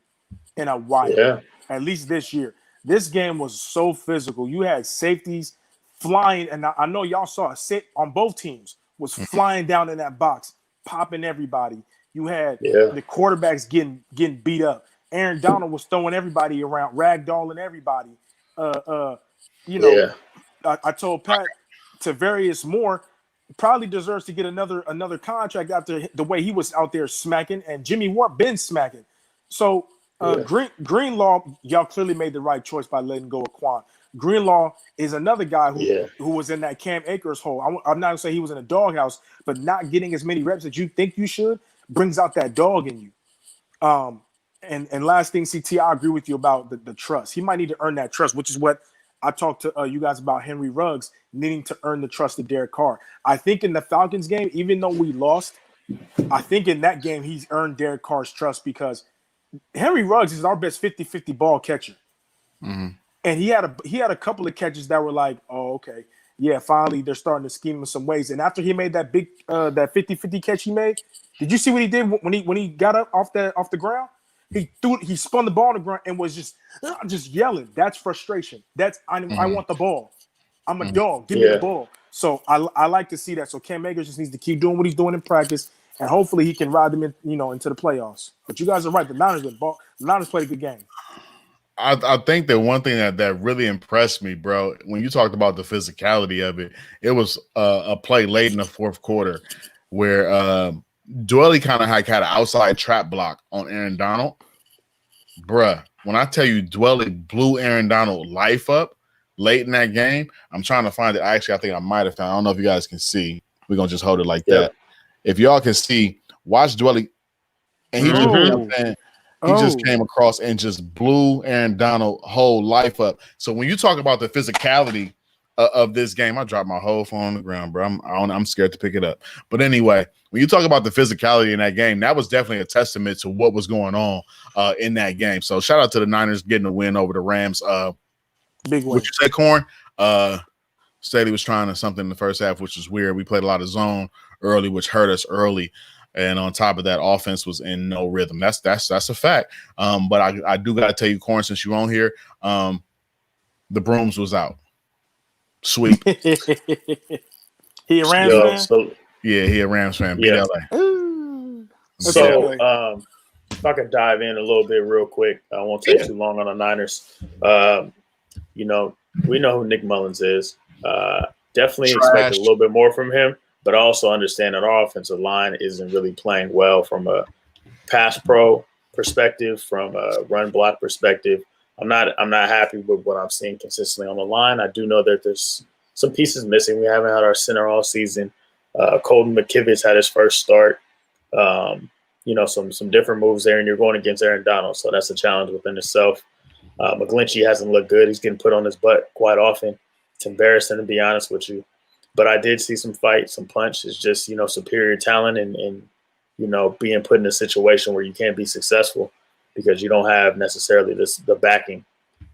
in a while. Yeah. At least this year. This game was so physical. You had safeties flying, and I know y'all saw it on both teams was flying down in that box, popping everybody. You had the quarterbacks getting beat up. Aaron Donald was throwing everybody around, ragdolling everybody. I told Pat Tavarius Moore probably deserves to get another contract after the way he was out there smacking, and Jimmy Ward been smacking. So Greenlaw, y'all clearly made the right choice by letting go of Quan. Greenlaw is another guy who was in that Cam Akers hole. I'm not gonna say he was in a doghouse, but not getting as many reps that you think you should brings out that dog in you. And last thing, CT, I agree with you about the trust. He might need to earn that trust, which is what I talked to you guys about Henry Ruggs needing to earn the trust of Derek Carr. I think in the Falcons game, even though we lost, I think in that game he's earned Derek Carr's trust because Henry Ruggs is our best 50-50 ball catcher. Mm-hmm. And he had a couple of catches that were like, oh, okay. Yeah, finally they're starting to scheme in some ways. And after he made that big that 50-50 catch he made, did you see what he did when he got up off the ground? He spun the ball on the ground and was just yelling. That's frustration. That's I want the ball. I'm a dog. Give me the ball. So I like to see that. So Cam Akers just needs to keep doing what he's doing in practice, and hopefully he can ride them into the playoffs. But you guys are right. The Niners played a good game. I think that one thing that really impressed me, bro, when you talked about the physicality of it, it was a play late in the fourth quarter where Dwelly kind of had an outside trap block on Aaron Donald. Bruh, when I tell you Dwelly blew Aaron Donald life up late in that game, I'm trying to find it. Actually, I think I might have found. I don't know if you guys can see. We're going to just hold it like that. If y'all can see, watch Dwelly. And he just came across and just blew Aaron Donald whole life up. So when you talk about the physicality of this game, I dropped my whole phone on the ground, bro. I'm scared to pick it up. But anyway, when you talk about the physicality in that game, that was definitely a testament to what was going on in that game. So shout out to the Niners getting a win over the Rams. Big win. What you say, Corn? Staley was trying something in the first half, which was weird. We played a lot of zone early, which hurt us early. And on top of that, offense was in no rhythm. That's a fact. But I do got to tell you, Corn, since you're on here, the brooms was out. Sweet. He a Rams fan? He a Rams fan. Yeah. So, if I could dive in a little bit real quick, I won't take too long on the Niners. We know who Nick Mullins is. Definitely expect a little bit more from him, but I also understand that our offensive line isn't really playing well from a pass pro perspective, from a run block perspective. I'm not happy with what I'm seeing consistently on the line. I do know that there's some pieces missing. We haven't had our center all season. Colton McKivitz had his first start. Some different moves there, and you're going against Aaron Donald, so that's a challenge within itself. McGlinchey hasn't looked good. He's getting put on his butt quite often. It's embarrassing, to be honest with you. But I did see some fight, some punch. It's just, superior talent and being put in a situation where you can't be successful because you don't have necessarily the backing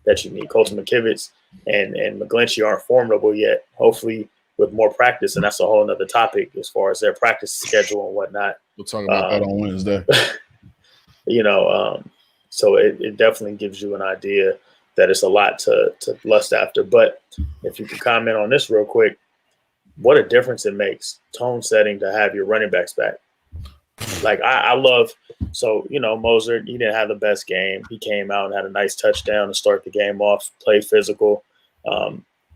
that you need. Colton McKivitz and McGlinchey aren't formidable yet. Hopefully with more practice, and that's a whole nother topic as far as their practice schedule and whatnot. We'll talk about that on Wednesday. So it definitely gives you an idea that it's a lot to lust after. But if you could comment on this real quick, what a difference it makes, tone setting, to have your running backs back. Like I love, Moser, he didn't have the best game. He came out and had a nice touchdown to start the game off, played physical,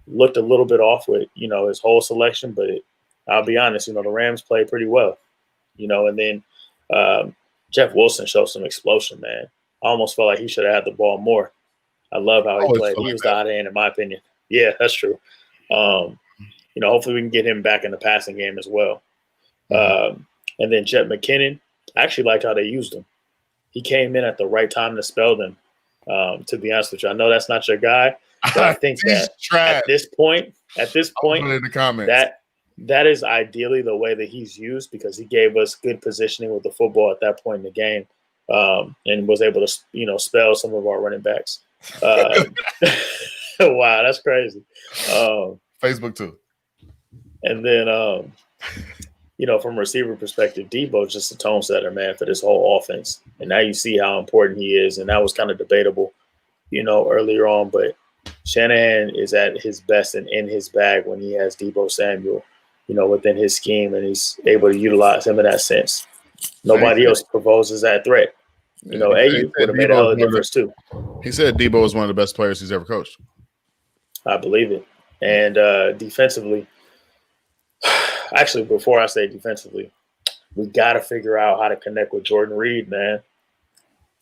looked a little bit off with, his whole selection, but I'll be honest, the Rams played pretty well, and then Jeff Wilson showed some explosion, man. I almost felt like he should have had the ball more. I love how he always played. feel He like was that. the hot hand, in my opinion. Yeah, that's true. Hopefully we can get him back in the passing game as well. And then Jet McKinnon, I actually liked how they used him. He came in at the right time to spell them. To be honest with you, I know that's not your guy, but I think that at this point, put it in the comments. that is ideally the way that he's used, because he gave us good positioning with the football at that point in the game, and was able to spell some of our running backs. Wow, that's crazy. Facebook too. And then from a receiver perspective, Debo's just a tone setter, man, for this whole offense. And now you see how important he is, and that was kind of debatable, earlier on. But Shanahan is at his best and in his bag when he has Debo Samuel, within his scheme, and he's able to utilize him in that sense. Nobody else proposes that threat. AU would have made a hell of a difference too. He said Debo is one of the best players he's ever coached. I believe it. And defensively, actually, before I say defensively, we got to figure out how to connect with Jordan Reed, man.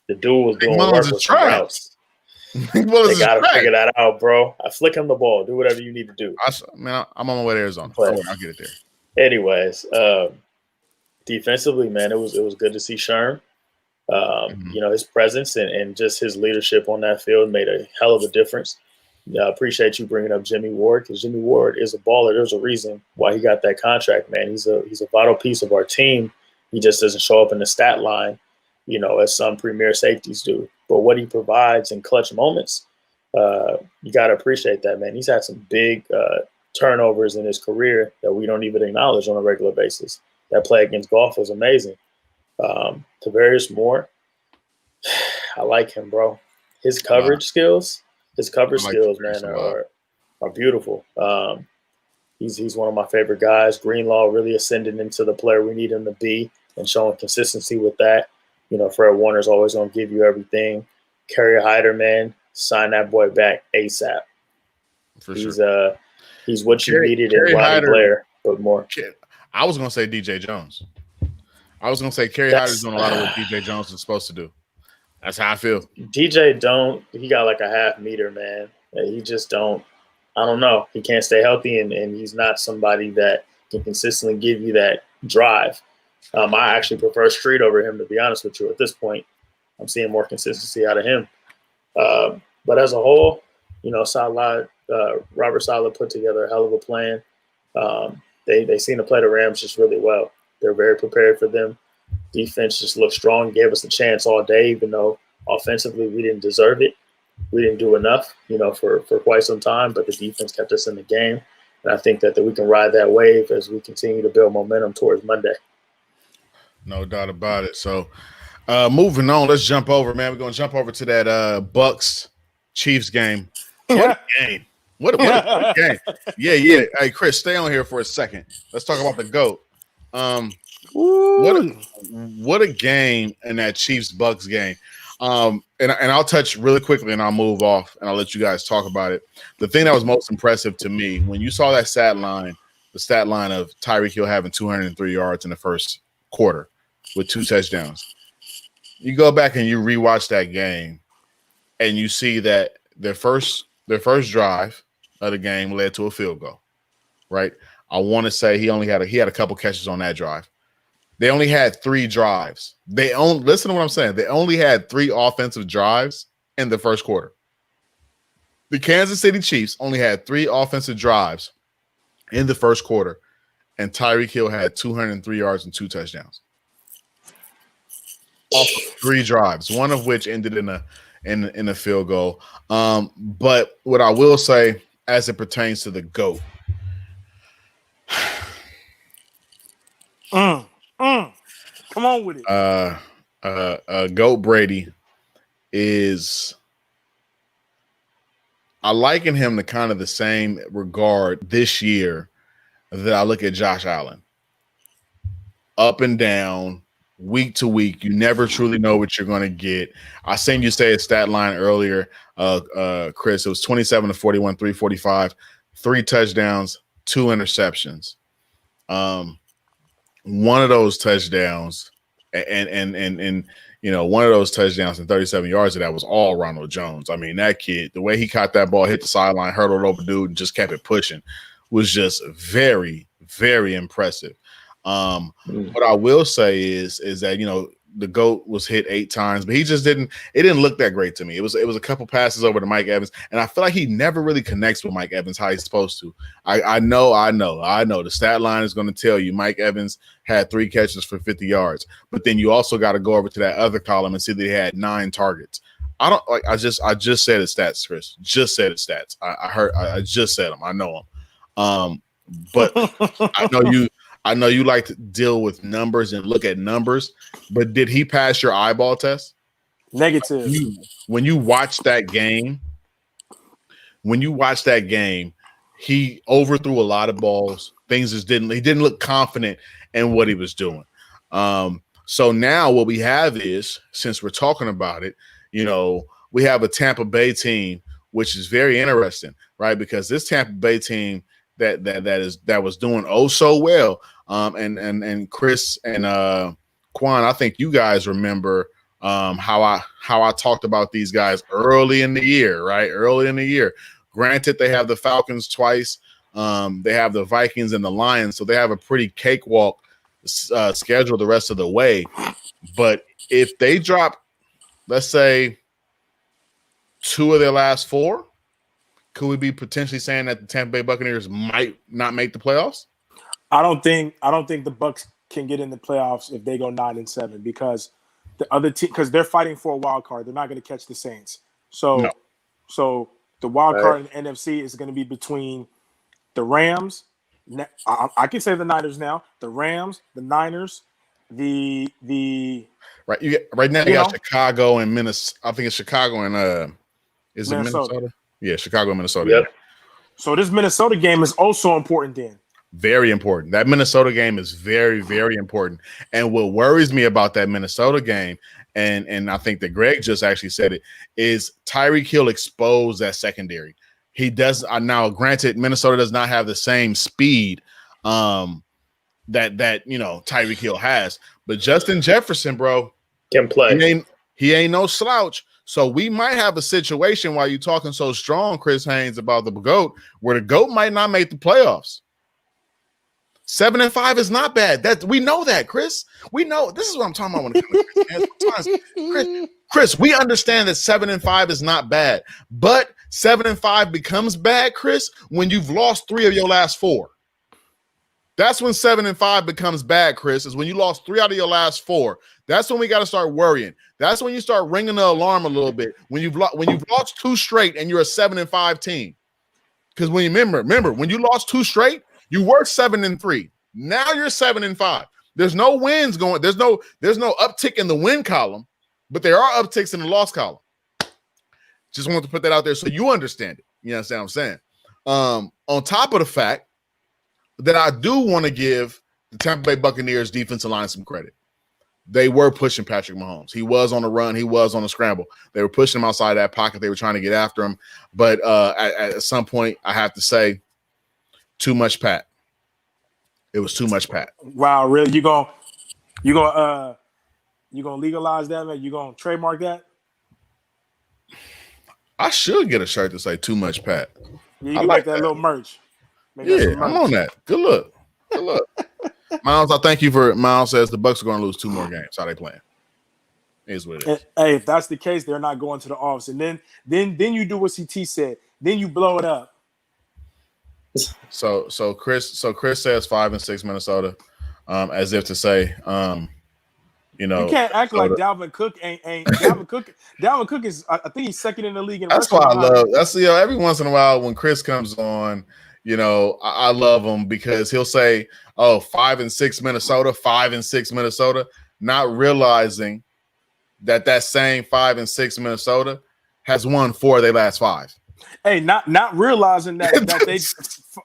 The dude was doing work with some routes. They got to figure that out, bro. I flick him the ball. Do whatever you need to do. I'm on my way to Arizona. But, I'll get it there. Anyways, defensively, man, it was good to see Sherm. His presence and just his leadership on that field made a hell of a difference. I appreciate you bringing up Jimmy Ward, because Jimmy Ward is a baller. There's a reason why he got that contract, man. He's a vital piece of our team. He just doesn't show up in the stat line, as some premier safeties do. But what he provides in clutch moments, you got to appreciate that, man. He's had some big turnovers in his career that we don't even acknowledge on a regular basis. That play against Golf was amazing. Tavarius Moore, I like him, bro. His coverage skills. His coverage skills, man, are beautiful. He's one of my favorite guys. Greenlaw really ascending into the player we need him to be and showing consistency with that. Fred Warner's always going to give you everything. Kerry Hyder, man, sign that boy back ASAP. For sure. He's what you needed in Ronnie Blair, but more. I was going to say DJ Jones. I was going to say Kerry Hyder's doing a lot of what DJ Jones is supposed to do. That's how I feel. DJ he got like a half meter, man. He just I don't know. He can't stay healthy, and he's not somebody that can consistently give you that drive. I actually prefer Street over him, to be honest with you. At this point, I'm seeing more consistency out of him. But as a whole, Robert Saleh put together a hell of a plan. They seem to play the Rams just really well. They're very prepared for them. Defense just looked strong, gave us a chance all day, even though offensively we didn't deserve it. We didn't do enough, for quite some time, but the defense kept us in the game. And I think that we can ride that wave as we continue to build momentum towards Monday. No doubt about it. So moving on, let's jump over, man. We're going to jump over to that Bucks Chiefs game. What a game. What a game. Yeah. Hey, Chris, stay on here for a second. Let's talk about the GOAT. What a game in that Chiefs Bucks game. And I'll touch really quickly and I'll move off and I'll let you guys talk about it. The thing that was most impressive to me when you saw that stat line of Tyreek Hill having 203 yards in the first quarter with 2 touchdowns, you go back and you rewatch that game and you see that their first drive of the game led to a field goal, right? I want to say he had a couple catches on that drive. They only had 3 drives. Listen to what I'm saying. They only had 3 offensive drives in the first quarter. The Kansas City Chiefs only had 3 offensive drives in the first quarter, and Tyreek Hill had 203 yards and 2 touchdowns. Off of 3 drives, one of which ended in a field goal. But what I will say, as it pertains to the GOAT, come on with it. GOAT Brady is, I liken him to kind of the same regard this year that I look at Josh Allen. Up and down, week to week, you never truly know what you're going to get. I seen you say a stat line earlier, Chris. It was 27 to 41, 345, 3 touchdowns, 2 interceptions. One of those touchdowns And one of those touchdowns and 37 yards of that was all Ronald Jones. I mean, that kid, the way he caught that ball, hit the sideline, hurdled over dude, and just kept it pushing was just very, very impressive. What I will say is that, the GOAT was hit 8 times, but it didn't look that great to me. It was a couple passes over to Mike Evans, and I feel like he never really connects with Mike Evans how he's supposed to. I know. The stat line is going to tell you Mike Evans had 3 catches for 50 yards, but then you also got to go over to that other column and see that he had 9 targets. I just said his stats, Chris. Just said his stats. I just said them. I know them. But I know you like to deal with numbers and look at numbers, but did he pass your eyeball test? Negative. When you watch that game, he overthrew a lot of balls. He didn't look confident in what he was doing. So now what we have is, since we're talking about it, we have a Tampa Bay team, which is very interesting, right? Because this Tampa Bay team that was doing oh so well. And Chris and Quan, I think you guys remember how I talked about these guys early in the year, right? Early in the year. Granted, they have the Falcons twice. They have the Vikings and the Lions, so they have a pretty cakewalk schedule the rest of the way. But if they drop, let's say, 2 of their last 4, could we be potentially saying that the Tampa Bay Buccaneers might not make the playoffs? I don't think the Bucs can get in the playoffs if they go 9-7 because the other team, because they're fighting for a wild card. They're not going to catch the Saints. So the wild card in the NFC is going to be between the Rams. I can say the Niners now. The Rams, the Niners, the right now you got Chicago and Minnesota. I think it's Chicago and is it Minnesota? Yeah, Chicago and Minnesota. Yep. So this Minnesota game is also important then. Very important. That Minnesota game is very, very important. And what worries me about that Minnesota game, and I think that Greg just actually said it, is Tyreek Hill exposed that secondary. He does now. Granted, Minnesota does not have the same speed that Tyreek Hill has, but Justin Jefferson, bro, can play. He ain't no slouch. So we might have a situation while you're talking so strong, Chris Haynes, about the GOAT, where the GOAT might not make the playoffs. 7-5 is not bad. We know that, Chris. We know this is what I'm talking about when it comes to Chris, we understand that 7-5 is not bad, but 7-5 becomes bad, Chris, when you've lost 3 of your last 4. That's when 7-5 becomes bad, Chris, is when you lost 3 out of your last 4. That's when we got to start worrying. That's when you start ringing the alarm a little bit. When you've lost 2 straight and you're a 7-5 team. Because when you remember, when you lost 2 straight, you were 7-3. Now you're 7-5. There's no wins going. There's no uptick in the win column, but there are upticks in the loss column. Just wanted to put that out there so you understand it. You understand what I'm saying? On top of the fact that I do want to give the Tampa Bay Buccaneers defensive line some credit. They were pushing Patrick Mahomes. He was on the run. He was on the scramble. They were pushing him outside that pocket. They were trying to get after him. But at some point, I have to say, too much Pat. It was too much Pat. Wow, really? You gonna legalize that, man? You gonna trademark that? I should get a shirt to say "Too Much Pat." Yeah, you can like that little merch. Yeah, I'm on that. Good look. Miles, I thank you for it. Miles says the Bucs are going to lose 2 more games. How they playing? Is what it is. Hey, if that's the case, they're not going to the office, and then you do what CT said. Then you blow it up. So Chris says 5-6 Minnesota, as if to say, you can't act like Dalvin Cook ain't Dalvin Cook. Dalvin Cook is, I think he's second in the league. That's why I love. That's every once in a while when Chris comes on, I love him because he'll say, "Oh, 5-6 Minnesota, 5-6 Minnesota," not realizing that same 5-6 Minnesota has won 4 of their last 5. Hey, not realizing that they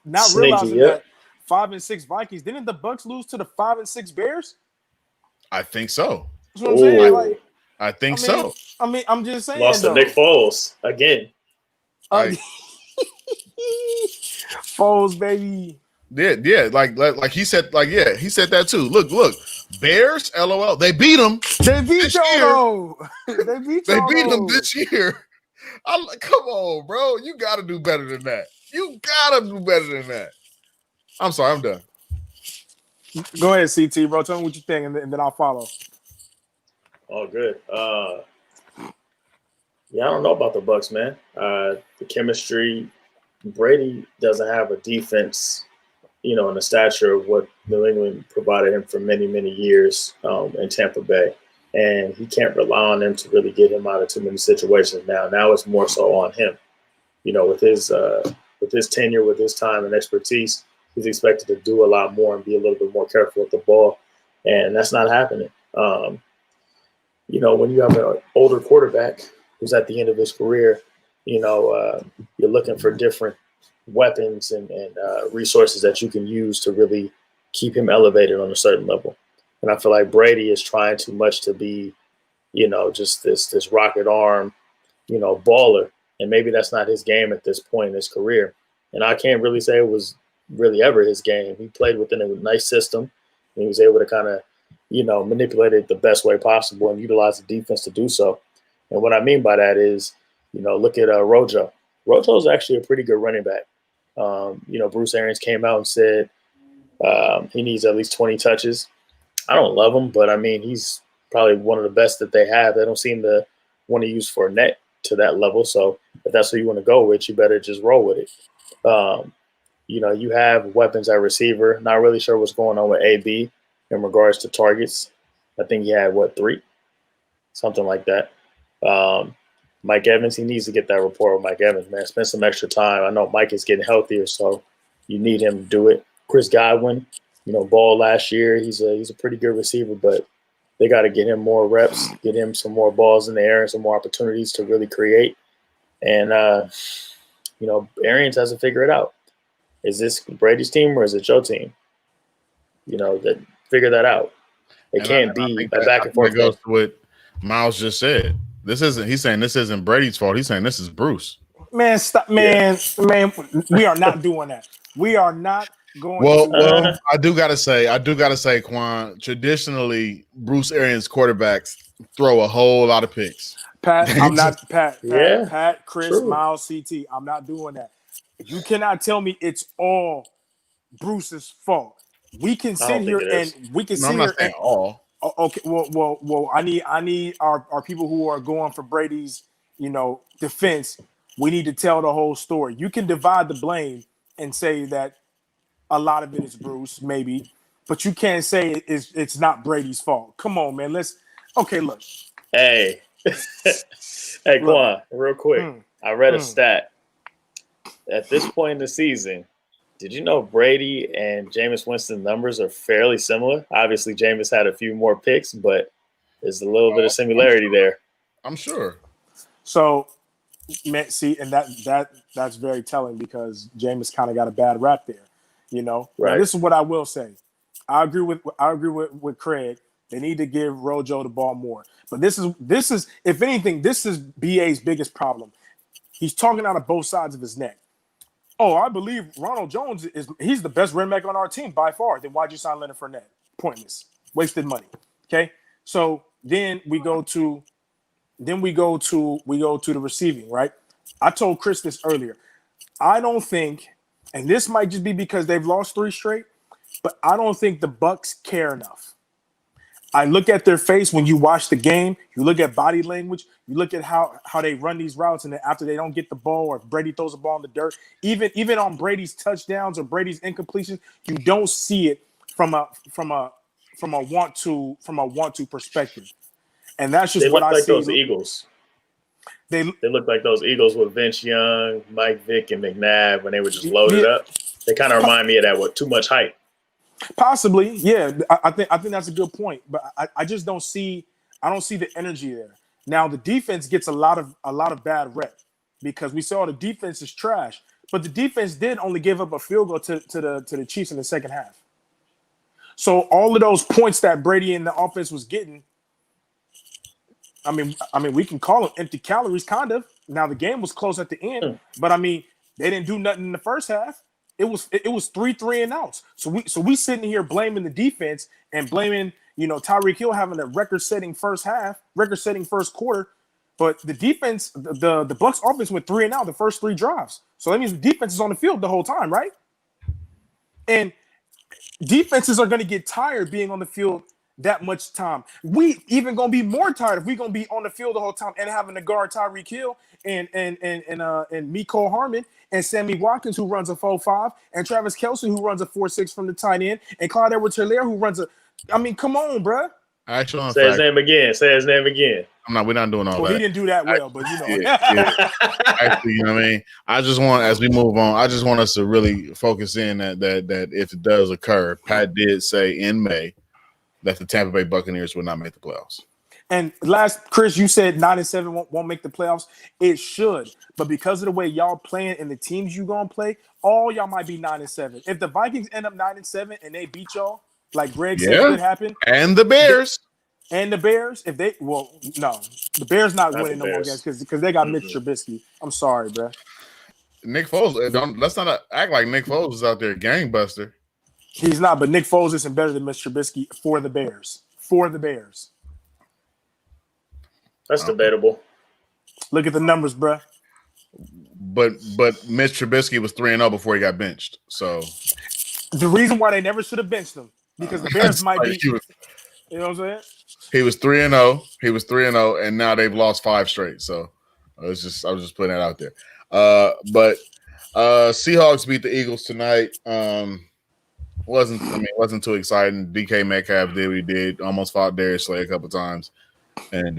not Sneaky, realizing that 5-6 Vikings. Didn't the Bucs lose to the 5-6 Bears? I think so. That's what I'm saying. Like, I think so. I mean, I'm just saying. Lost to Nick Foles again. Foles, baby. Yeah. Like he said. He said that too. Look. Bears, LOL. They beat them. They beat This year. y'all. They beat They y'all. beat them this year. Come on, bro. You got to do better than that. You got to do better than that. I'm sorry. I'm done. Go ahead, CT, bro. Tell me what you think, and then I'll follow. Oh, good. Yeah, I don't know about the Bucks, man. The chemistry. Brady doesn't have a defense, in the stature of what New England provided him for many, many years in Tampa Bay. And he can't rely on them to really get him out of too many situations now. Now it's more so on him. With his tenure, with his time and expertise, he's expected to do a lot more and be a little bit more careful with the ball. And that's not happening. When you have an older quarterback who's at the end of his career, you're looking for different weapons and resources that you can use to really keep him elevated on a certain level. And I feel like Brady is trying too much to be, just this rocket arm, baller. And maybe that's not his game at this point in his career. And I can't really say it was really ever his game. He played within a nice system, and he was able to kind of, manipulate it the best way possible and utilize the defense to do so. And what I mean by that is, look at Rojo. Rojo is actually a pretty good running back. Bruce Arians came out and said he needs at least 20 touches. I don't love him, but I mean, he's probably one of the best that they have. They don't seem to want to use Fournette to that level. So if that's what you want to go with, you better just roll with it. You have weapons at receiver. Not really sure what's going on with AB in regards to targets. I think he had, 3? Something like that. Mike Evans, he needs to get that rapport with Mike Evans, man. Spend some extra time. I know Mike is getting healthier, so you need him to do it. Chris Godwin, ball last year. He's a pretty good receiver, but they got to get him more reps, get him some more balls in the air and some more opportunities to really create. And, Arians has to figure it out. Is this Brady's team or is it your team? Figure that out. It can't be a back and forth. Goes to what Miles just said. He's saying this isn't Brady's fault. He's saying this is Bruce. Man, stop, man. We are not doing that. We are not going. Well, I do gotta say, Quan. Traditionally, Bruce Arians quarterbacks throw a whole lot of picks. Pat, I'm not Pat. Yeah, Pat, Chris, true. Miles, CT. I'm not doing that. You cannot tell me it's all Bruce's fault. We can sit here and we can sit here and all. Okay, well. I need our people who are going for Brady's, defense. We need to tell the whole story. You can divide the blame and say that a lot of it is Bruce, maybe, but you can't say it's not Brady's fault. Come on, man. Okay, look. Hey, Quan, real quick. I read a stat. At this point in the season, did you know Brady and Jameis Winston numbers are fairly similar? Obviously, Jameis had a few more picks, but there's a little bit of similarity there. I'm sure. So, see, and that's very telling because Jameis kind of got a bad rap there, Right. Now, this is what I will say. I agree with Craig. They need to give Rojo the ball more. But this is if anything, this is BA's biggest problem. He's talking out of both sides of his neck. Oh, I believe Ronald Jones he's the best running back on our team by far. Then why'd you sign Leonard Fournette? Pointless. Wasted money. Okay. So then we go to the receiving, right? I told Chris this earlier. I don't think, and this might just be because they've lost 3 straight, but I don't think the Bucks care enough. I look at their face when you watch the game. You look at body language. You look at how they run these routes, and then after they don't get the ball, or if Brady throws the ball in the dirt, even on Brady's touchdowns or Brady's incompletions, you don't see it from a want to perspective. And that's just what I see. Those Eagles. They look like those Eagles with Vince Young, Mike Vick, and McNabb when they were just loaded up. They kind of remind me of that with too much hype. Possibly, yeah. I think that's a good point, but I just don't see the energy there. Now the defense gets a lot of bad rep because we saw the defense is trash, but the defense did only give up a field goal to the Chiefs in the second half. So all of those points that Brady and the offense was getting, I mean, we can call them empty calories, kind of. Now the game was close at the end, but I mean, they didn't do nothing in the first half. It was 3 and outs. So we sitting here blaming the defense and blaming You know, Tyreek Hill having a record-setting first half, record-setting first quarter, but the defense, the Bucks offense went 3-and-out the first 3 drives. So that means the defense is on the field the whole time, right? And defenses are going to get tired being on the field that much time. We even going to be more tired if we're going to be on the field the whole time and having to guard Tyreek Hill and Mecole Hardman and Sammy Watkins, who runs a 4.5, and Travis Kelce, who runs a 4.6 from the tight end, and Clyde Edwards-Helaire, who runs a – I mean, come on, bruh. Actually, Say his name again. Say his name again. We're not doing all Well, that. he didn't do that well, but, you know. Yeah. Actually, you know what I mean? I just want, as we move on, I just want us to really focus in that if it does occur, Pat did say in May that the Tampa Bay Buccaneers will not make the playoffs. And Chris, you said 9-7 won't make the playoffs. It should, but because of the way y'all playing and the teams you gonna play, all y'all might be 9-7. If the Vikings end up 9-7 and they beat y'all, like Greg said could happen, and the Bears, the Bears, the Bears not winning no more games because they got Mitch Trubisky. I'm sorry, bro. Nick Foles. Let's not act like Nick Foles is out there gangbuster. He's not, but Nick Foles isn't better than Mitch Trubisky for the Bears. For the Bears. That's debatable. Look at the numbers, bro. But Mitch Trubisky was 3-0 before he got benched. So the reason why they never should have benched him because the Bears might be. You know what I'm saying? He was 3-0. He was 3-0, and now they've lost 5 straight. So I was just putting that out there. But Seahawks beat the Eagles tonight. Wasn't too exciting. DK Metcalf did what he did. Almost fought Darius Slay a couple times, and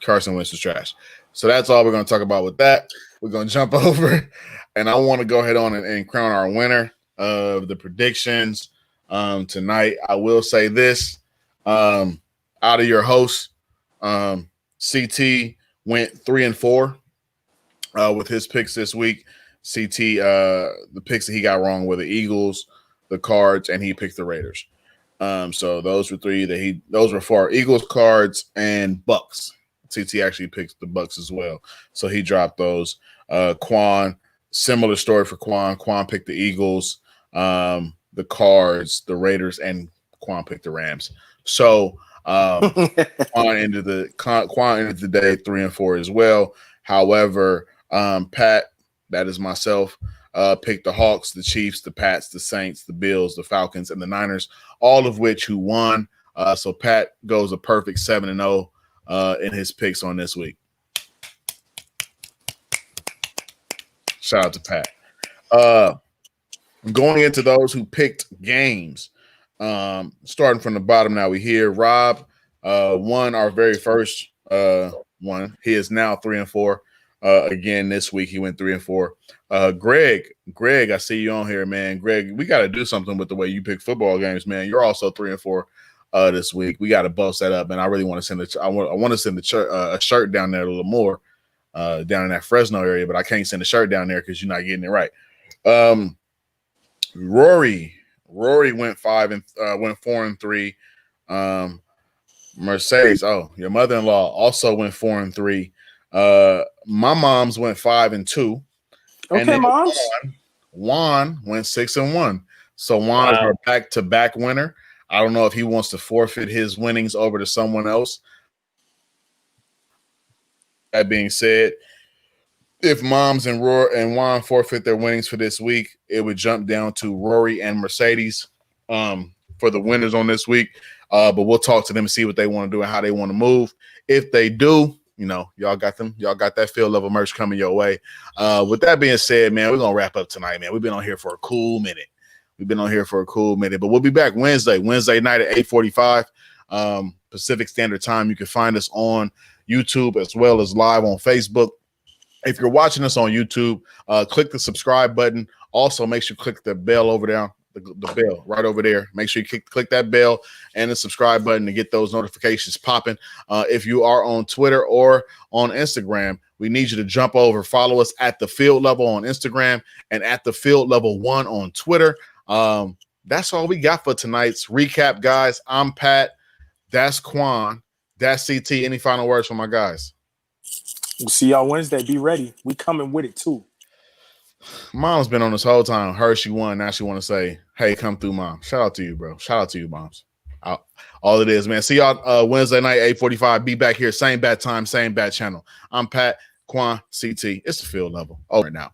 Carson Wentz was trash. So that's all we're going to talk about with that. We're going to jump over, and I want to go ahead on and crown our winner of the predictions tonight. I will say this. Out of your hosts, CT went 3-4 with his picks this week. CT, the picks that he got wrong were the Eagles, the Cards, and he picked the Raiders. So those were 3 those were for Eagles, Cards, and Bucks. CT actually picked the Bucks as well, so he dropped those. Quan, similar story for Quan. Quan picked the Eagles, the Cards, the Raiders, and Quan picked the Rams. So Quan ended the day 3-4 as well. However, Pat, that is myself, picked the Hawks, the Chiefs, the Pats, the Saints, the Bills, the Falcons, and the Niners, all of which who won. So Pat goes a perfect 7-0 in his picks on this week. Shout out to Pat. Going into those who picked games, starting from the bottom now, we hear Rob won our very first one. He is now 3-4. Again, this week he went 3-4. Greg, I see you on here, man. Greg, we got to do something with the way you pick football games, man. You're also 3-4 this week. We got to bust that up, and I really want to send I want to send a shirt down there a little more down in that Fresno area, but I can't send a shirt down there because you're not getting it right. Rory went 4-3. Mercedes, your mother-in-law also went 4-3. My mom's went 5-2. Okay, moms. Juan went 6-1. So Juan is our back-to-back winner. I don't know if he wants to forfeit his winnings over to someone else. That being said, if Moms and Juan forfeit their winnings for this week, it would jump down to Rory and Mercedes for the winners on this week. But we'll talk to them and see what they want to do and how they want to move. If they do, y'all got them. Y'all got that field level merch coming your way. With that being said, man, we're going to wrap up tonight, man. We've been on here for a cool minute. But we'll be back Wednesday night at 8:45 Pacific Standard Time. You can find us on YouTube as well as live on Facebook. If you're watching us on YouTube, click the subscribe button. Also, make sure you click the bell over there, the bell right over there. Make sure you click that bell and the subscribe button to get those notifications popping. If you are on Twitter or on Instagram, we need you to jump over. Follow us at The Field Level on Instagram and at The Field Level 1 on Twitter. That's all we got for tonight's recap, guys. I'm Pat. That's Quan. That's CT. Any final words from my guys? We'll see y'all Wednesday. Be ready. We coming with it too. Mom's been on this whole time. Heard she won. Now she want to say, hey, come through, Mom. Shout out to you, bro. Shout out to you, Moms. All it is, man. See y'all Wednesday night, 8:45. Be back here, same bat time, same bat channel. I'm Pat, Quan, CT. It's the field level. Over now.